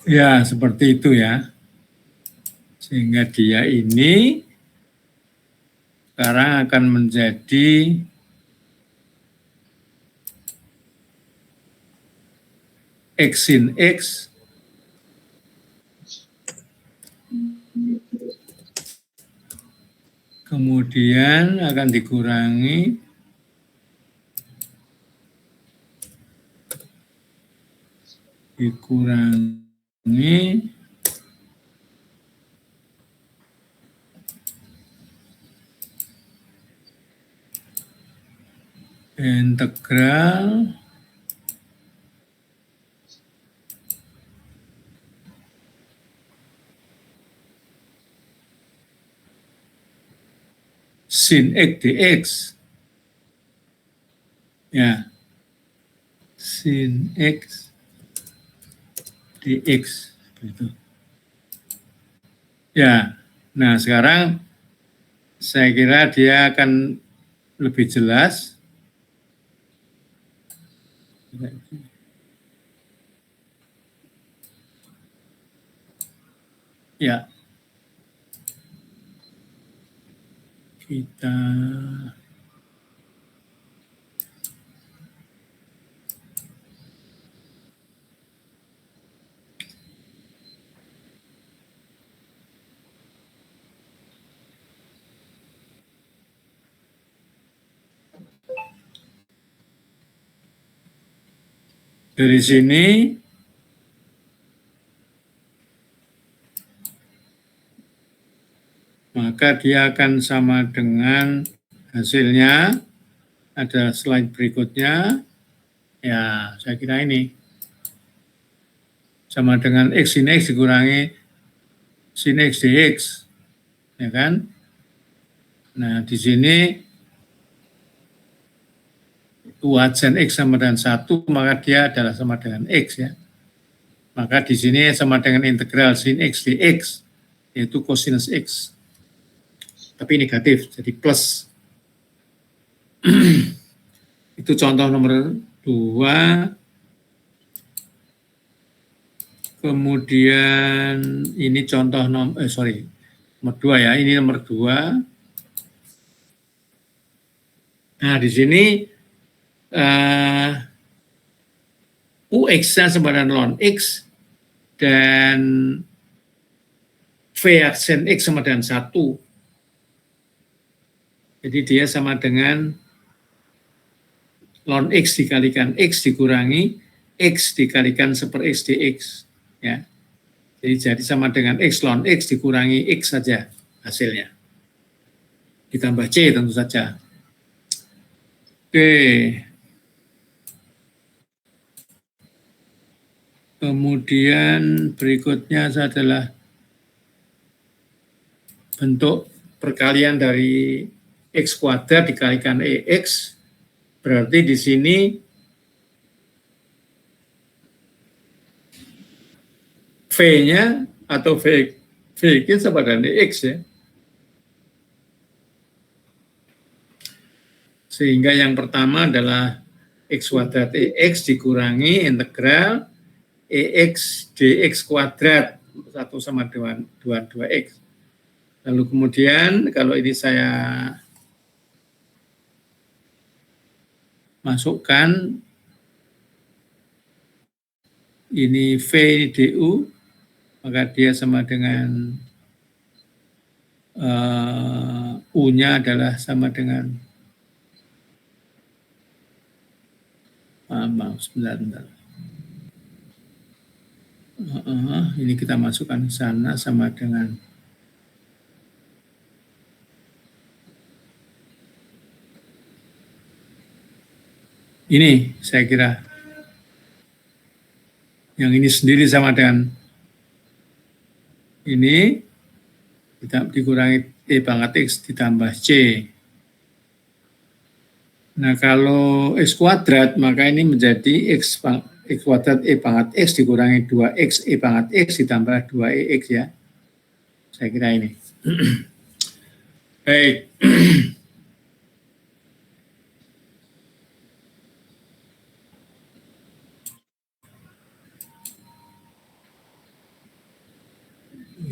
Ya, seperti itu ya. Sehingga dia ini sekarang akan menjadi X sin X kemudian akan dikurangi integral sin X dx. Ya. Sin X dx. Begitu. Ya. Nah, sekarang saya kira dia akan lebih jelas. Ya, kita dari sini maka dia akan sama dengan hasilnya. Ada slide berikutnya. Ya, saya kira ini sama dengan X sin X dikurangi sin X dx. Ya kan? Nah, di sini U adsen X sama dengan 1, maka dia adalah sama dengan X ya. Maka di sini sama dengan integral sin X dx, yaitu cosinus X. Tapi negatif, jadi plus. Itu contoh nomor 2. Kemudian ini contoh nomor 2 ya, ini nomor 2. Nah, di sini UX-nya sama dengan ln X dan V aksen X sama dengan 1. Jadi dia sama dengan ln X dikalikan X dikurangi X dikalikan 1/X dx. Ya. Jadi sama dengan X ln X dikurangi X saja hasilnya. Ditambah C tentu saja. Oke. Kemudian berikutnya adalah bentuk perkalian dari X kuadrat dikalikan EX. Berarti di sini V-nya atau VX sama dengan EX ya. Sehingga yang pertama adalah X kuadrat EX dikurangi integral EX dx kuadrat 1 sama dengan 2x. Lalu kemudian kalau ini saya masukkan ini V ini DU, maka dia sama dengan U-nya adalah sama dengan sebentar. Ini kita masukkan ke sana sama dengan ini, saya kira yang ini sendiri sama dengan ini kita dikurangi E pangkat X ditambah C. Nah, kalau X kuadrat maka ini menjadi X kuadrat E pangkat X dikurangi 2X E pangkat X ditambah 2EX ya. Saya kira ini. Baik.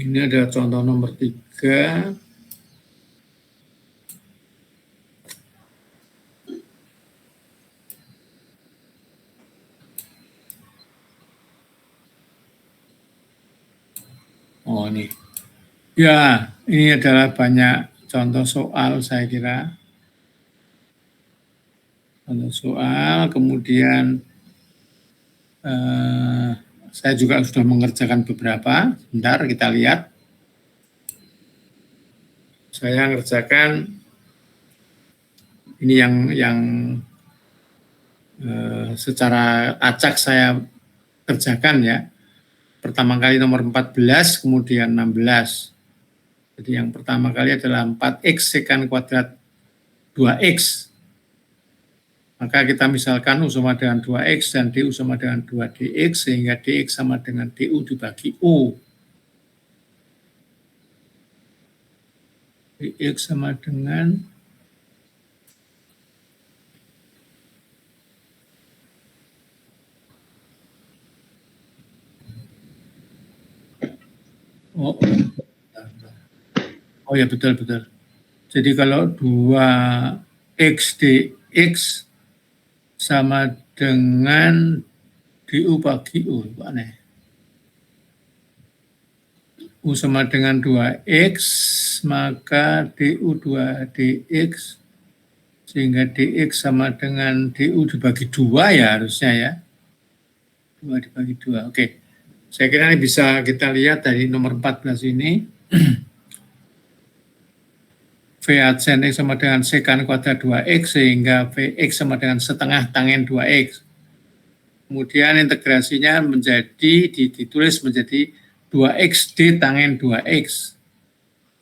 Ini ada contoh nomor 3. Oh, ini. Ya, ini adalah banyak contoh soal saya kira. Contoh soal, kemudian saya juga sudah mengerjakan beberapa. Bentar, kita lihat. Saya mengerjakan ini yang secara acak saya kerjakan ya. Pertama kali nomor 14, kemudian 16. Jadi yang pertama kali adalah 4X sekan kuadrat 2X. Maka kita misalkan U sama dengan 2X dan DU sama dengan 2DX, sehingga DX sama dengan DU dibagi U. DX sama dengan Oh ya, betul. Jadi kalau 2x dx sama dengan du bagi u, aneh. U sama dengan 2x, maka du 2dx, sehingga dx sama dengan du dibagi 2 ya harusnya ya. 2 dibagi 2, oke. Saya kira ini bisa kita lihat dari nomor 14 ini. V adsen X sama dengan sekan kuadrat 2X, sehingga Vx sama dengan setengah tangen 2X. Kemudian integrasinya ditulis menjadi 2X D tangen 2X.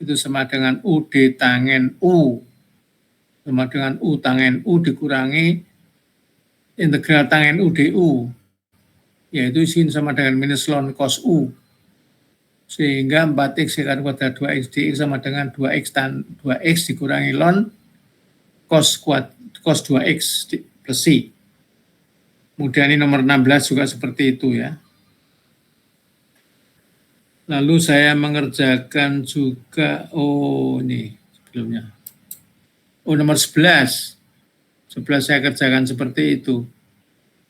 Itu sama dengan U D tangen U. Sama dengan U tangen U dikurangi integral tangen U DU. Yaitu sin sama dengan minus ln cos U. Sehingga 4x sekan kuadrat 2x dx sama dengan 2x tan 2x dikurangi ln cos 2x plus c. Kemudian ini nomor 16 juga seperti itu ya. Lalu saya mengerjakan juga, ini sebelumnya. Nomor 11. 11 saya kerjakan seperti itu.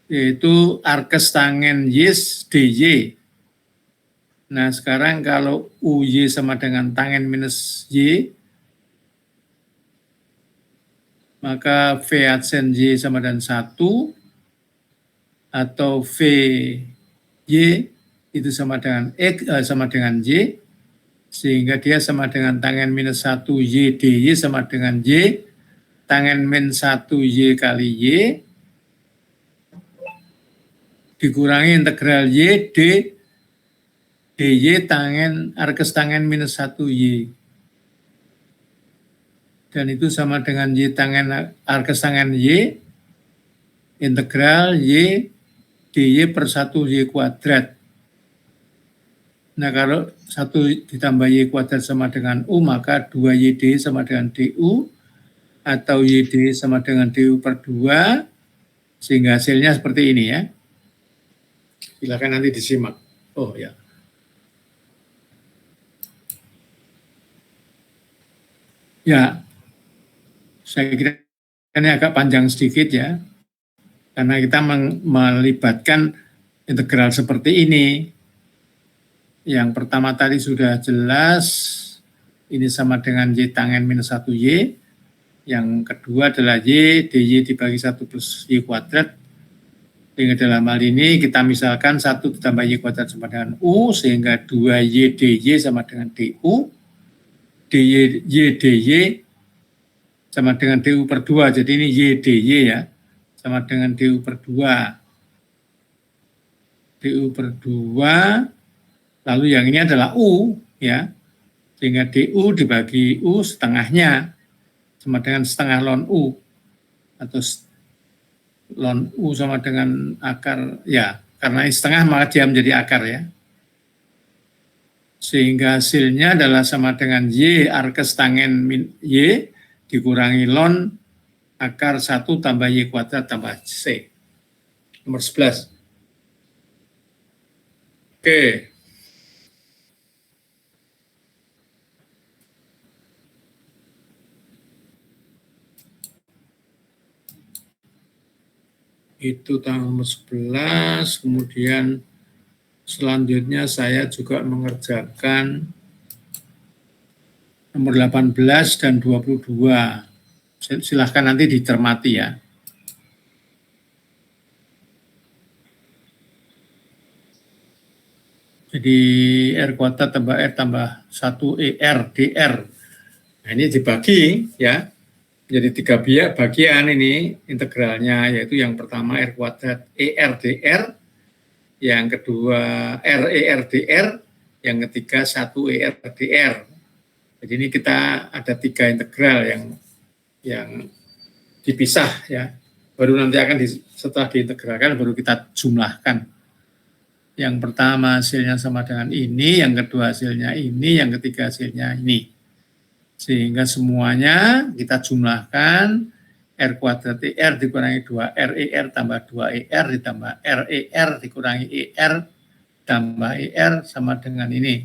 Yaitu arkes tangen y dy. Nah, sekarang kalau uy sama dengan tangen minus y, maka v adsen y sama dengan 1, atau v y itu sama dengan x sama dengan y, sehingga dia sama dengan tangen minus 1 y dy sama dengan y, tangen min 1 y kali y, dikurangi integral y dy tangen arkes tangen minus 1 y. Dan itu sama dengan y tangen arkes tangen y, integral y dy per 1 y kuadrat. Nah, kalau 1 ditambah y kuadrat sama dengan u, maka 2 yd sama dengan du, atau yd sama dengan du per 2, sehingga hasilnya seperti ini ya. Silakan nanti disimak. Oh ya. Ya, saya kira ini agak panjang sedikit ya, karena kita melibatkan integral seperti ini. Yang pertama tadi sudah jelas, ini sama dengan y tangen minus 1y. Yang kedua adalah y dy dibagi 1 plus y kuadrat. Sehingga dalam hal ini kita misalkan 1 ditambah y kuadrat sama dengan u, sehingga 2y dy sama dengan du. Y dy sama dengan du per 2, jadi ini y dy ya, sama dengan du per 2. Du per 2, lalu yang ini adalah u ya, sehingga du dibagi u setengahnya, sama dengan setengah ln u, atau ln u sama dengan akar, ya karena setengah maka dia menjadi akar ya. Sehingga hasilnya adalah sama dengan y arkes tangen min y dikurangi ln akar 1 tambah y kuadrat tambah c. Nomor 11. Oke. Itu nomor 11, kemudian selanjutnya saya juga mengerjakan nomor 18 dan 22. Silahkan nanti dicermati ya. Jadi R kuadrat tambah R tambah 1 ER dr. Nah, ini dibagi ya, jadi 3 bagian ini integralnya, yaitu yang pertama R kuadrat ER dr, yang kedua RER dr, yang ketiga 1 ER dr. Jadi ini kita ada 3 integral yang dipisah ya. Baru nanti akan setelah diintegralkan baru kita jumlahkan. Yang pertama hasilnya sama dengan ini, yang kedua hasilnya ini, yang ketiga hasilnya ini. Sehingga semuanya kita jumlahkan, R kuadrat ER dikurangi 2 RER tambah 2 ER ditambah RER dikurangi ER tambah ER sama dengan ini.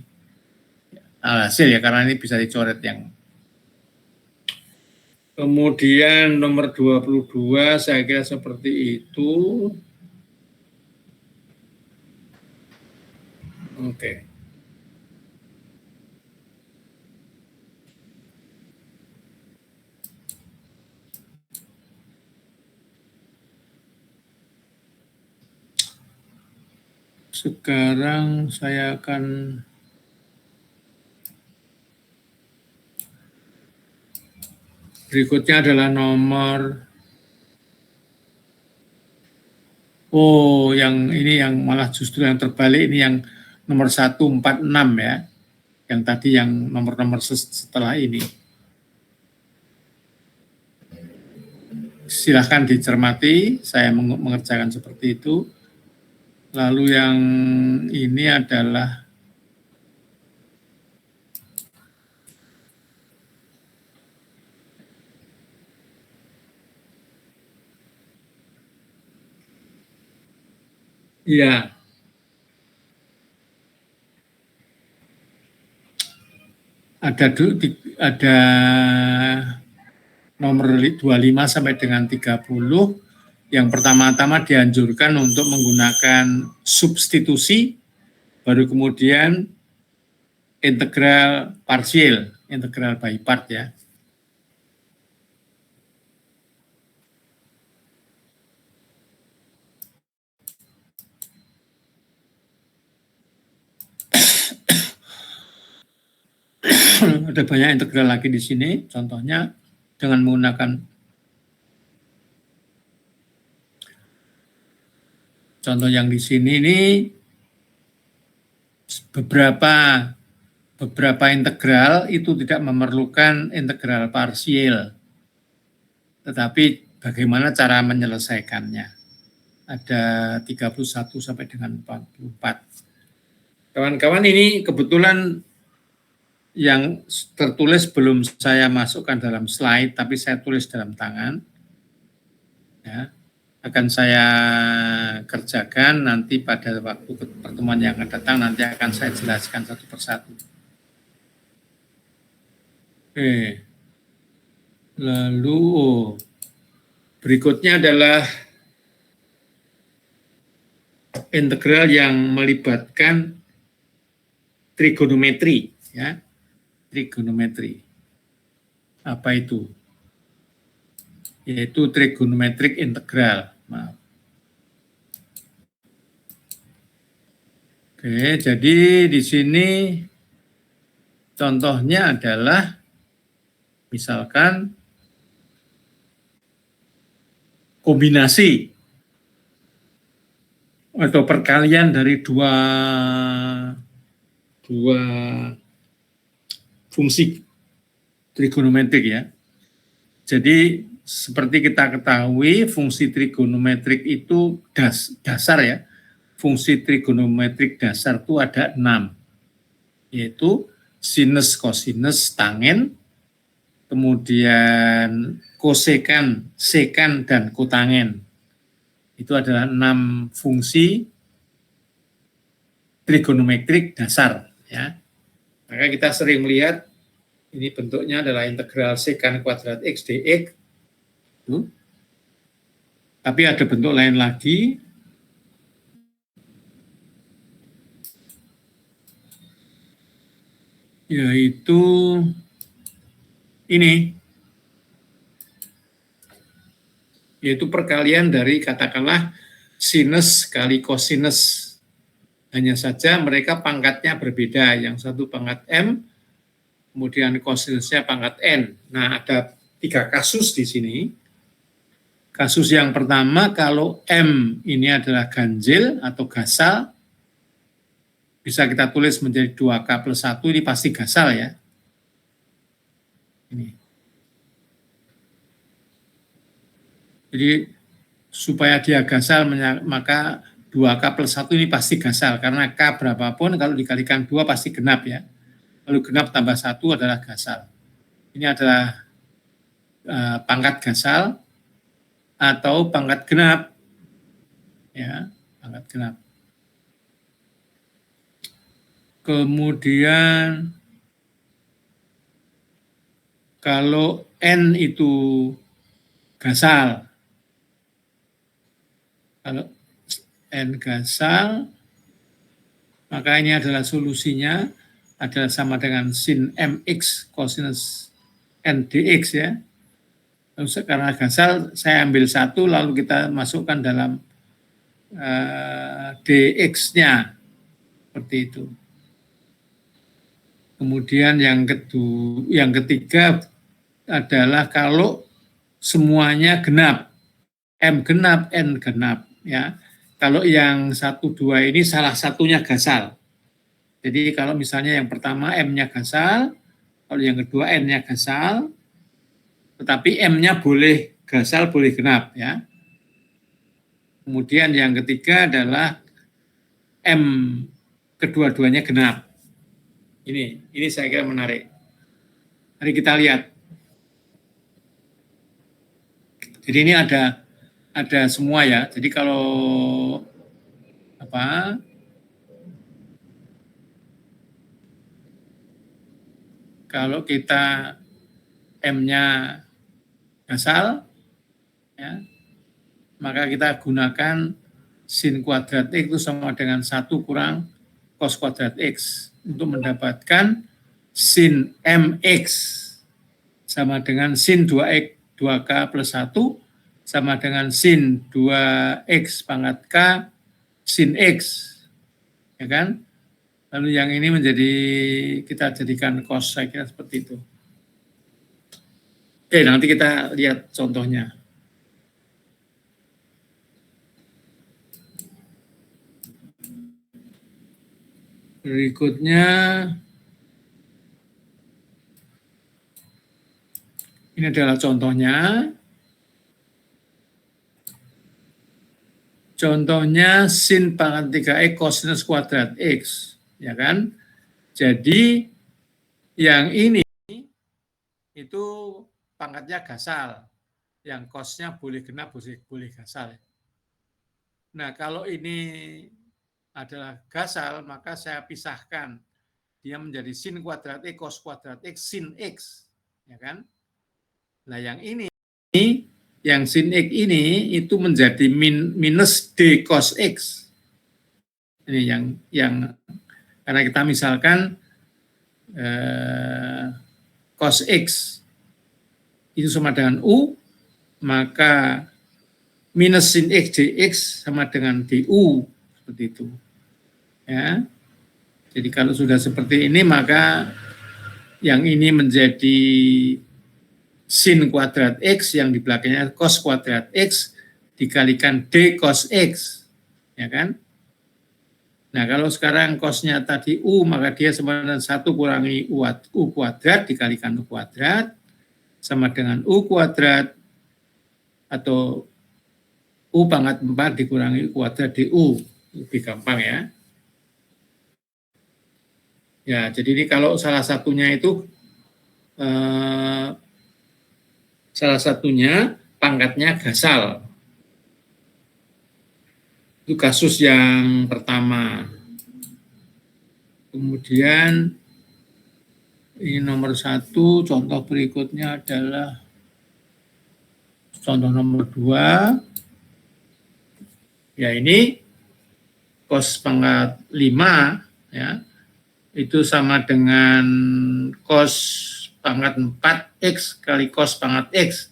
hasil ya, karena ini bisa dicoret yang. Kemudian nomor 22 saya kira seperti itu. Oke. Sekarang saya akan berikutnya adalah nomor yang ini yang malah justru yang terbalik, ini yang nomor 146 ya. Yang tadi yang nomor-nomor setelah ini. Silahkan dicermati, saya mengerjakan seperti itu. Lalu yang ini adalah ya, ada nomor 25 sampai dengan 30. Yang pertama-tama dianjurkan untuk menggunakan substitusi, baru kemudian integral parsial, integral by part ya. Ada banyak integral lagi di sini, contohnya dengan menggunakan contoh yang di sini ini beberapa integral itu tidak memerlukan integral parsial, tetapi bagaimana cara menyelesaikannya. Ada 31 sampai dengan 44. Kawan-kawan, ini kebetulan yang tertulis belum saya masukkan dalam slide, tapi saya tulis dalam tangan. Ya, akan saya kerjakan nanti pada waktu pertemuan yang akan datang, nanti akan saya jelaskan satu persatu. Oke. Lalu berikutnya adalah integral yang melibatkan trigonometri, ya. Trigonometri. Apa itu? Yaitu trigonometric integral. Maaf. Oke, jadi di sini contohnya adalah misalkan kombinasi atau perkalian dari dua fungsi trigonometrik ya. Jadi seperti kita ketahui fungsi trigonometrik itu dasar ya. Fungsi trigonometrik dasar itu ada 6, yaitu sinus, kosinus, tangen, kemudian kosekan, sekan, dan kotangen. Itu adalah 6 fungsi trigonometrik dasar ya. Maka kita sering melihat ini bentuknya adalah integral sekan kuadrat X dx. Tapi ada bentuk lain lagi, yaitu ini, yaitu perkalian dari katakanlah sinus kali kosinus. Hanya saja mereka pangkatnya berbeda, yang satu pangkat M, kemudian kosinusnya pangkat N. Nah, ada 3 kasus di sini. Kasus yang pertama, kalau M ini adalah ganjil atau gasal, bisa kita tulis menjadi 2K plus 1, ini pasti gasal ya. Ini. Jadi, supaya dia gasal, maka 2K plus 1 ini pasti gasal, karena K berapapun kalau dikalikan 2 pasti genap ya. Lalu genap tambah 1 adalah gasal. Ini adalah pangkat gasal atau pangkat genap. Ya, pangkat genap. Kemudian Kalau N itu gasal, kalau N gasal, maka ini adalah solusinya adalah sama dengan sin mx cosinus n dx ya. Lalu karena gasal saya ambil satu lalu kita masukkan dalam dx-nya seperti itu. Kemudian yang ketiga adalah kalau semuanya genap, M genap, N genap ya. Kalau yang 1, 2 ini salah satunya gasal. Jadi kalau misalnya yang pertama M-nya gasal, kalau yang kedua N-nya gasal, tetapi M-nya boleh gasal, boleh genap ya. Kemudian yang ketiga adalah M kedua-duanya genap. Ini saya kira menarik. Mari kita lihat. Jadi ini ada semua ya. Jadi kalau kalau kita M-nya gasal ya, maka kita gunakan sin kuadrat X itu sama dengan 1 kurang cos kuadrat X untuk mendapatkan sin MX sama dengan sin 2X 2K plus 1 sama dengan sin 2X pangkat K sin X. Ya kan? Lalu yang ini menjadi, kita jadikan cos, saya kira seperti itu. Oke, nanti kita lihat contohnya. Berikutnya, ini adalah contohnya. Contohnya sin pangkat 3x cosinus kuadrat X, ya kan? Jadi yang ini itu pangkatnya gasal, yang cosnya boleh genap, boleh gasal. Nah, kalau ini adalah gasal, maka saya pisahkan. Dia menjadi sin kuadrat X, cos kuadrat X, sin X. Ya kan? Nah, yang ini, yang sin X ini itu menjadi minus D cos X. Ini yang karena kita misalkan cos X itu sama dengan U, maka minus sin X dx sama dengan DU, seperti itu. Ya. Jadi kalau sudah seperti ini, maka yang ini menjadi sin kuadrat X, yang di belakangnya cos kuadrat X, dikalikan D cos X. Ya kan? Nah, kalau sekarang cosnya tadi U, maka dia sama dengan 1 kurangi U kuadrat, dikalikan U kuadrat, sama dengan U kuadrat, atau U pangkat 4 dikurangi U kuadrat DU. Lebih gampang ya. Ya, jadi ini kalau salah satunya itu salah satunya pangkatnya gasal. Itu kasus yang pertama. Kemudian ini nomor 1, contoh berikutnya adalah contoh nomor 2. Ya, ini cos pangkat 5 ya. Itu sama dengan cos pangkat 4X kali cos pangkat X.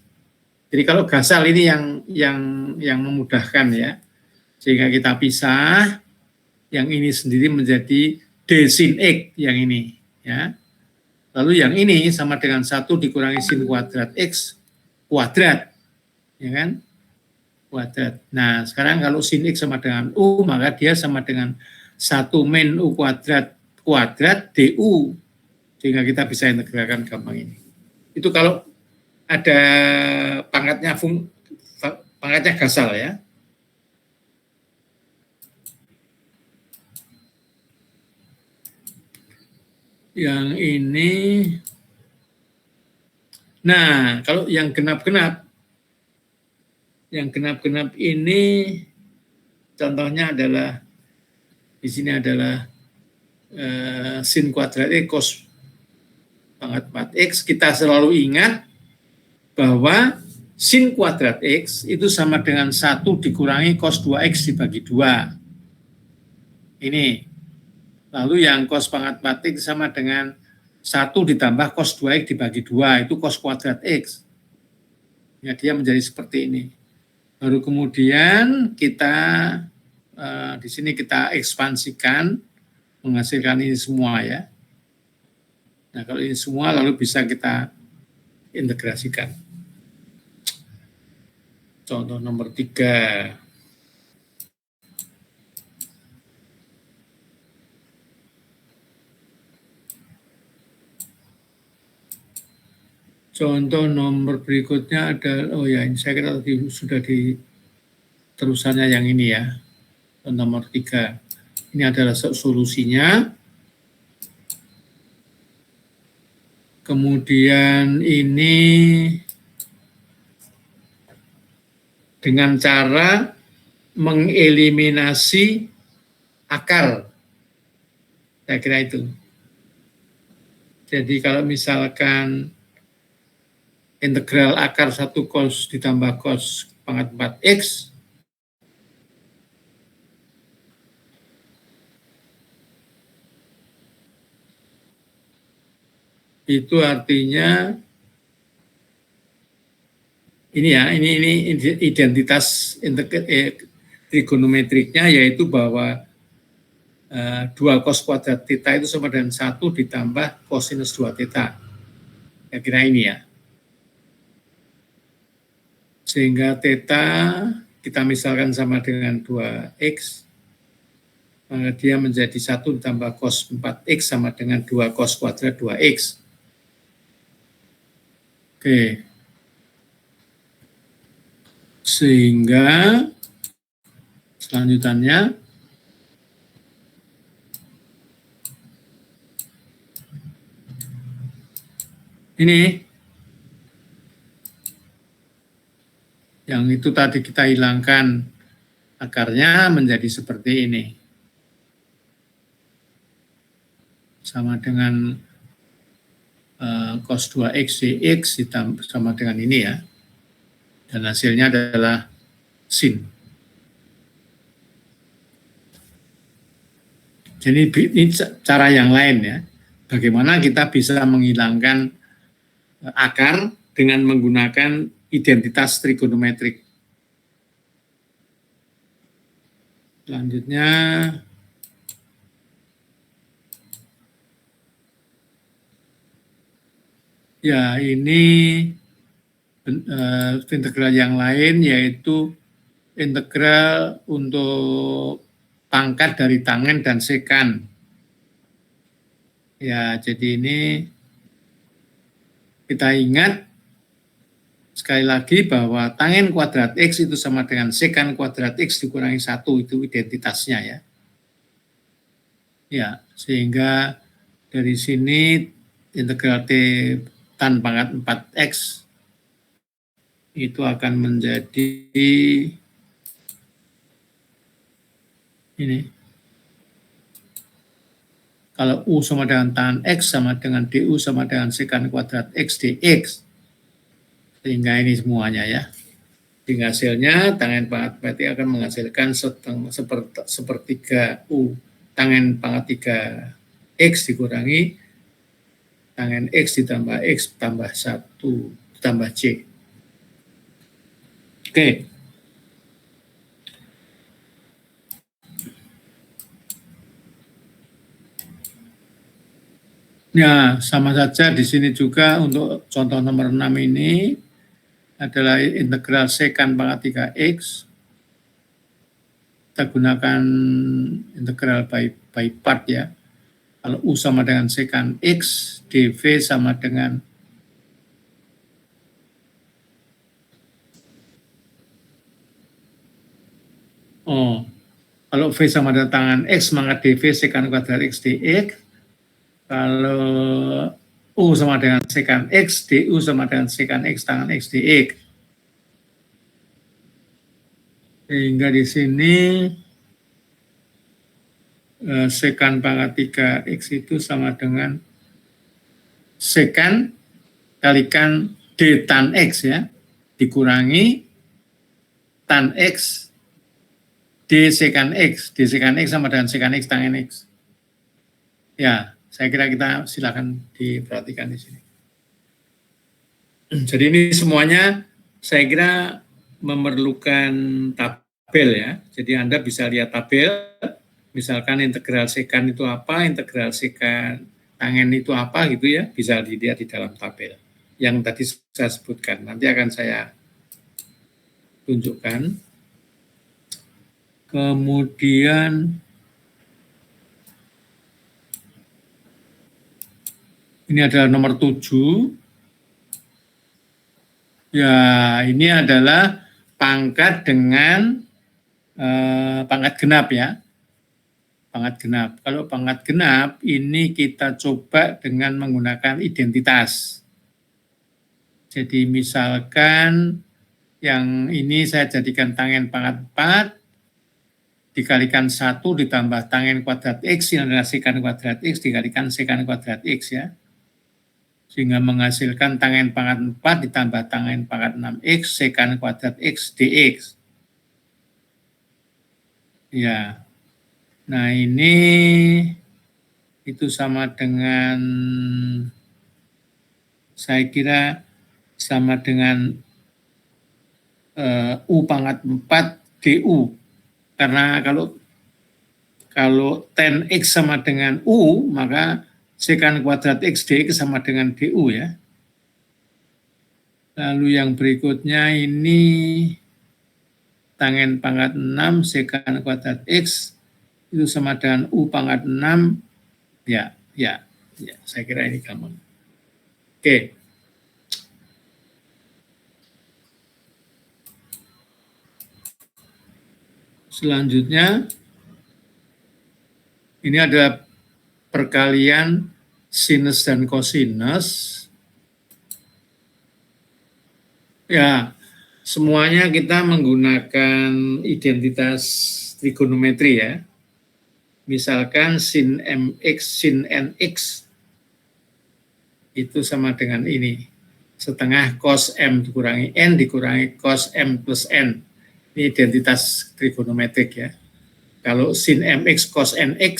Jadi kalau gasal ini yang memudahkan ya. Sehingga kita pisah, yang ini sendiri menjadi D sin X yang ini ya. Lalu yang ini sama dengan 1 dikurangi sin kuadrat X kuadrat. Ya kan? Kuadrat. Nah, sekarang kalau sin X sama dengan U, maka dia sama dengan 1 min U kuadrat DU, sehingga kita bisa integralkan gampang ini. Itu kalau ada pangkatnya gasal ya. Yang ini, nah kalau yang genap-genap ini contohnya adalah di sini adalah sin kuadrat X cos pangkat 4x, kita selalu ingat bahwa sin kuadrat x itu sama dengan 1 dikurangi cos 2x dibagi 2. Ini. Lalu yang cos pangkat 4x sama dengan 1 ditambah cos 2x dibagi 2, itu cos kuadrat x. Ya, dia menjadi seperti ini. Baru kemudian kita di sini kita ekspansikan, menghasilkan ini semua ya. Nah, kalau ini semua lalu bisa kita integrasikan. Contoh nomor 3. Contoh nomor berikutnya ada, oh ya, ini saya kira tadi sudah di terusannya yang ini ya. Contoh nomor 3. Ini adalah solusinya. Kemudian ini dengan cara mengeliminasi akar. Saya kira itu. Jadi kalau misalkan integral akar 1 cos ditambah cos pangkat 4x, itu artinya ini ya, ini identitas trigonometriknya, yaitu bahwa 2 cos kuadrat theta itu sama dengan 1 ditambah cosinus 2 theta. Saya kira ini ya. Sehingga theta kita misalkan sama dengan 2x, maka dia menjadi 1 ditambah cos 4x sama dengan 2 cos kuadrat 2x. Oke. Sehingga selanjutnya ini yang itu tadi kita hilangkan akarnya menjadi seperti ini. Sama dengan cos 2x dx ditambah sama dengan ini ya. Dan hasilnya adalah sin. Jadi ini cara yang lain ya. Bagaimana kita bisa menghilangkan akar dengan menggunakan identitas trigonometrik. Selanjutnya, ya ini integral yang lain, yaitu integral untuk pangkat dari tangen dan sekan. Ya, jadi ini kita ingat sekali lagi bahwa tangen kuadrat X itu sama dengan sekan kuadrat X dikurangi 1, itu identitasnya ya. Ya, sehingga dari sini integral T tan pangkat 4X itu akan menjadi ini. Kalau U sama dengan tan X sama dengan DU sama dengan sekan kuadrat X dx. Sehingga ini semuanya ya. Sehingga hasilnya tangen pangkat 4 akan menghasilkan sepertiga U tangen pangkat 3X dikurangi tangen X ditambah X tambah 1 tambah C. Oke. Ya, sama saja di sini juga untuk contoh nomor 6 ini adalah integral sekan pangkat 3X. Kita gunakan integral by part ya. Kalau U sama dengan sekan X, dV sama dengan kalau V sama dengan tangan X, maka dV sekan kuadrat X dx. Kalau U sama dengan sekan X, DU sama dengan sekan X tangan X dx. Sehingga di sini sekan pangkat 3X itu sama dengan sekan kalikan D tan X ya, dikurangi tan X D sekan X. D sekan X sama dengan sekan X tan X. Ya, saya kira kita silakan diperhatikan di sini. Jadi ini semuanya saya kira memerlukan tabel ya. Jadi Anda bisa lihat tabel, misalkan integral sekan itu apa, integral sekan tangen itu apa gitu ya, bisa dilihat di dalam tabel yang tadi saya sebutkan. Nanti akan saya tunjukkan. Kemudian ini adalah nomor 7. Ya, ini adalah pangkat dengan pangkat genap ya. Pangkat genap. Kalau pangkat genap ini kita coba dengan menggunakan identitas. Jadi misalkan yang ini saya jadikan tangen pangkat 4 dikalikan 1 ditambah tangen kuadrat X yang adalah sekan kuadrat X dikalikan sekan kuadrat X ya. Sehingga menghasilkan tangen pangkat 4 ditambah tangen pangkat 6X sekan kuadrat X dx. Ya. Nah, ini itu sama dengan saya kira sama dengan U pangkat 4 DU. Karena kalau tan X sama dengan U, maka sekan kuadrat X dx sama dengan DU ya. Lalu yang berikutnya ini tangen pangkat 6 sekan kuadrat X itu sama dengan U pangkat 6. Ya, saya kira ini gampang. Oke. Selanjutnya, ini ada perkalian sinus dan kosinus. Ya, semuanya kita menggunakan identitas trigonometri ya. Misalkan sin mx, sin nx itu sama dengan ini. Setengah cos m dikurangi n dikurangi cos m plus n. Ini identitas trigonometrik ya. Kalau sin mx cos nx,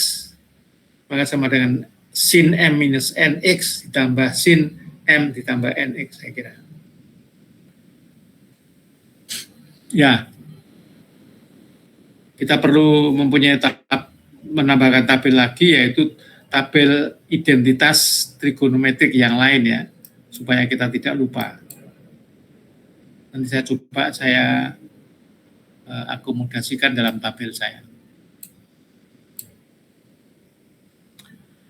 maka sama dengan sin m minus nx ditambah sin m ditambah nx, saya kira. Ya, kita perlu mempunyai menambahkan tabel lagi, yaitu tabel identitas trigonometrik yang lain ya, supaya kita tidak lupa. Nanti saya coba saya akomodasikan dalam tabel saya.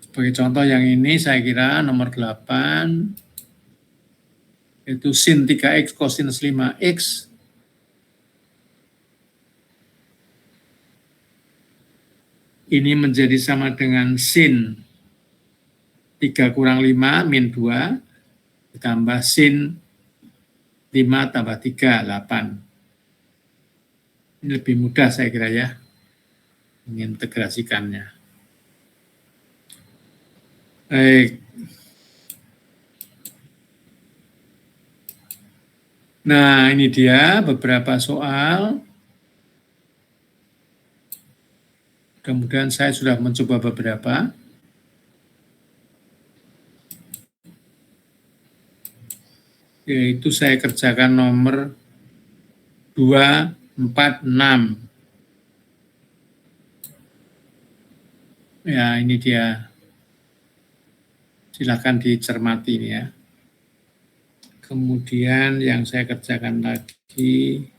Sebagai contoh yang ini saya kira nomor 8, yaitu sin 3x cosinus 5x ini menjadi sama dengan sin 3 kurang 5 min 2 ditambah sin 5 tambah 3, 8. Ini lebih mudah saya kira ya, mengintegrasikannya. Baik. Nah, ini dia beberapa soal. Kemudian saya sudah mencoba beberapa. Yaitu saya kerjakan nomor 2, 4, 6. Ya, ini dia. Silakan dicermati ini ya. Kemudian yang saya kerjakan lagi,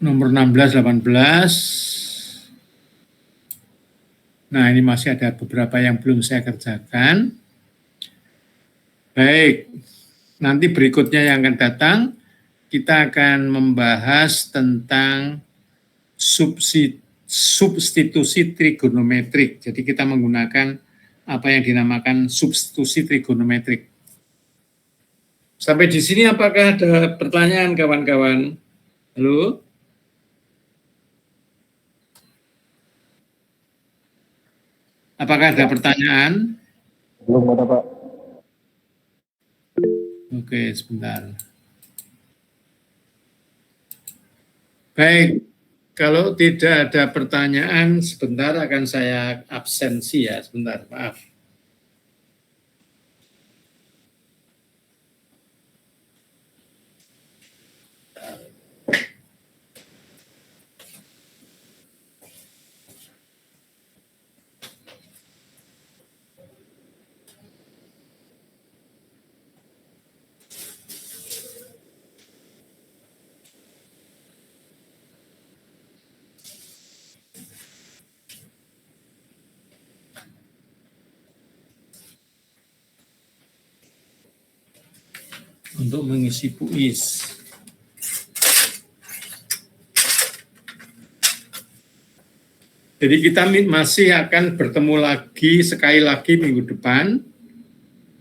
nomor 16, 18. Nah, ini masih ada beberapa yang belum saya kerjakan. Baik, nanti berikutnya yang akan datang, kita akan membahas tentang substitusi trigonometrik. Jadi kita menggunakan apa yang dinamakan substitusi trigonometrik. Sampai di sini apakah ada pertanyaan kawan-kawan? Halo? Apakah ada pertanyaan? Belum ada, Pak. Oke, sebentar. Baik, kalau tidak ada pertanyaan, sebentar akan saya absensi ya, sebentar, maaf. Untuk mengisi PUIS. Jadi kita masih akan bertemu lagi sekali lagi minggu depan,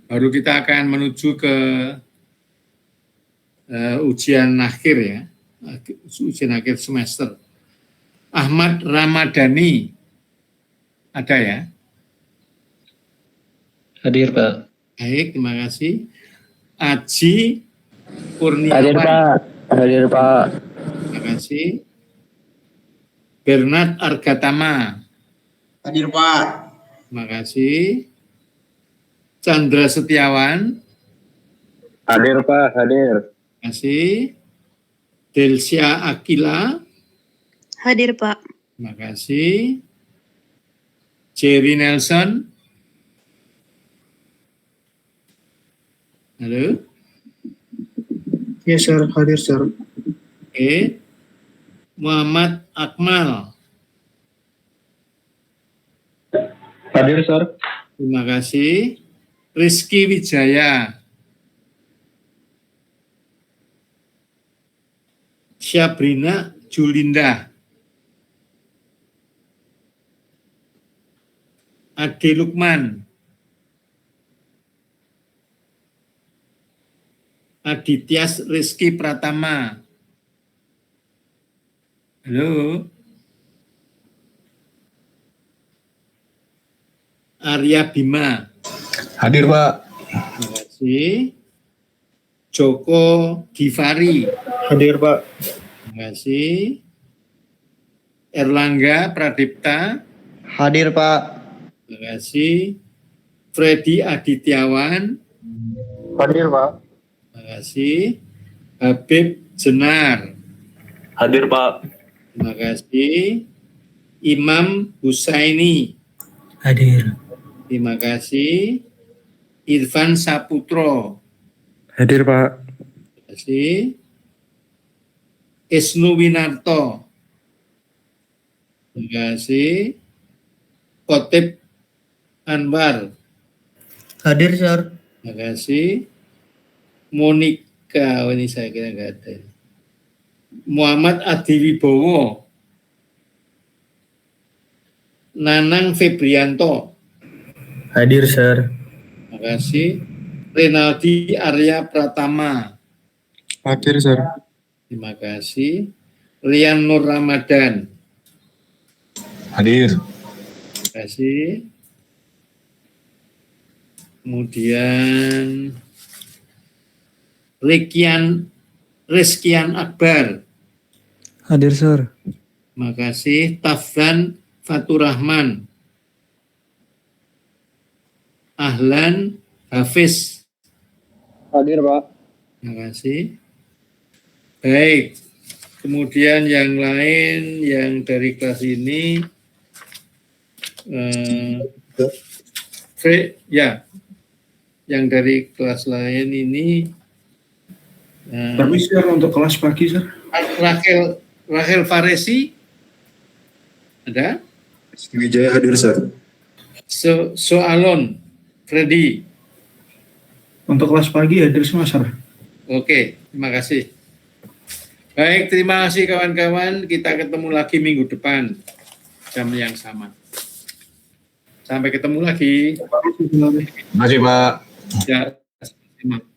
baru kita akan menuju ke ujian akhir ya, ujian akhir semester. Ahmad Ramadhani, ada ya? Hadir, Pak. Baik, terima kasih. Aji Kurniawan. Hadir, Pak. Hadir, Pak. Terima kasih. Bernard Argatama. Hadir, Pak. Terima kasih. Chandra Setiawan. Hadir, Pak. Hadir. Terima kasih. Delsia Akila. Hadir, Pak. Terima kasih. Jerry Nelson. Halo. Ya, Sir. Hadir, Sir. Oke. Muhammad Akmal. Hadir, Sir. Terima kasih. Rizky Wijaya. Syabrina Julinda. Ade Lukman. Adityas Rizky Pratama. Halo. Arya Bima. Hadir, Pak. Terima kasih. Joko Givari. Hadir, Pak. Terima kasih. Erlangga Pradipta. Hadir, Pak. Terima kasih. Freddy Adityawan. Hadir, Pak. Terima kasih. Habib Jenar. Hadir, Pak. Terima kasih. Imam Husaini. Hadir. Terima kasih. Irfan Saputro. Hadir, Pak. Terima kasih. Isnu Winarto. Terima kasih. Khotib Anwar. Hadir, Sir. Terima kasih. Monika, ini saya kira nggak ada. Muhammad Adiwibowo. Nanang Febrianto. Hadir, Sir. Terima kasih. Renaldi Arya Pratama. Hadir, Sir. Terima kasih. Rian Nur Ramadan. Hadir. Terima kasih. Kemudian Rizkian Akbar. Hadir, Sir. Terima kasih. Tafdan Faturrahman. Ahlan Hafiz. Hadir, Pak. Terima kasih. Baik. Kemudian yang lain yang dari kelas ini, ya, yang dari kelas lain ini, Permisi, Sir, untuk kelas pagi, Sir. Rahel Faresi, ada? Wijaya hadir, Sir. Soalon Freddy. Untuk kelas pagi hadir semua, Sir. Oke, terima kasih. Baik, terima kasih kawan-kawan. Kita ketemu lagi minggu depan jam yang sama. Sampai ketemu lagi. Terima kasih, Pak. Terima kasih, Pak. Ya, terima kasih.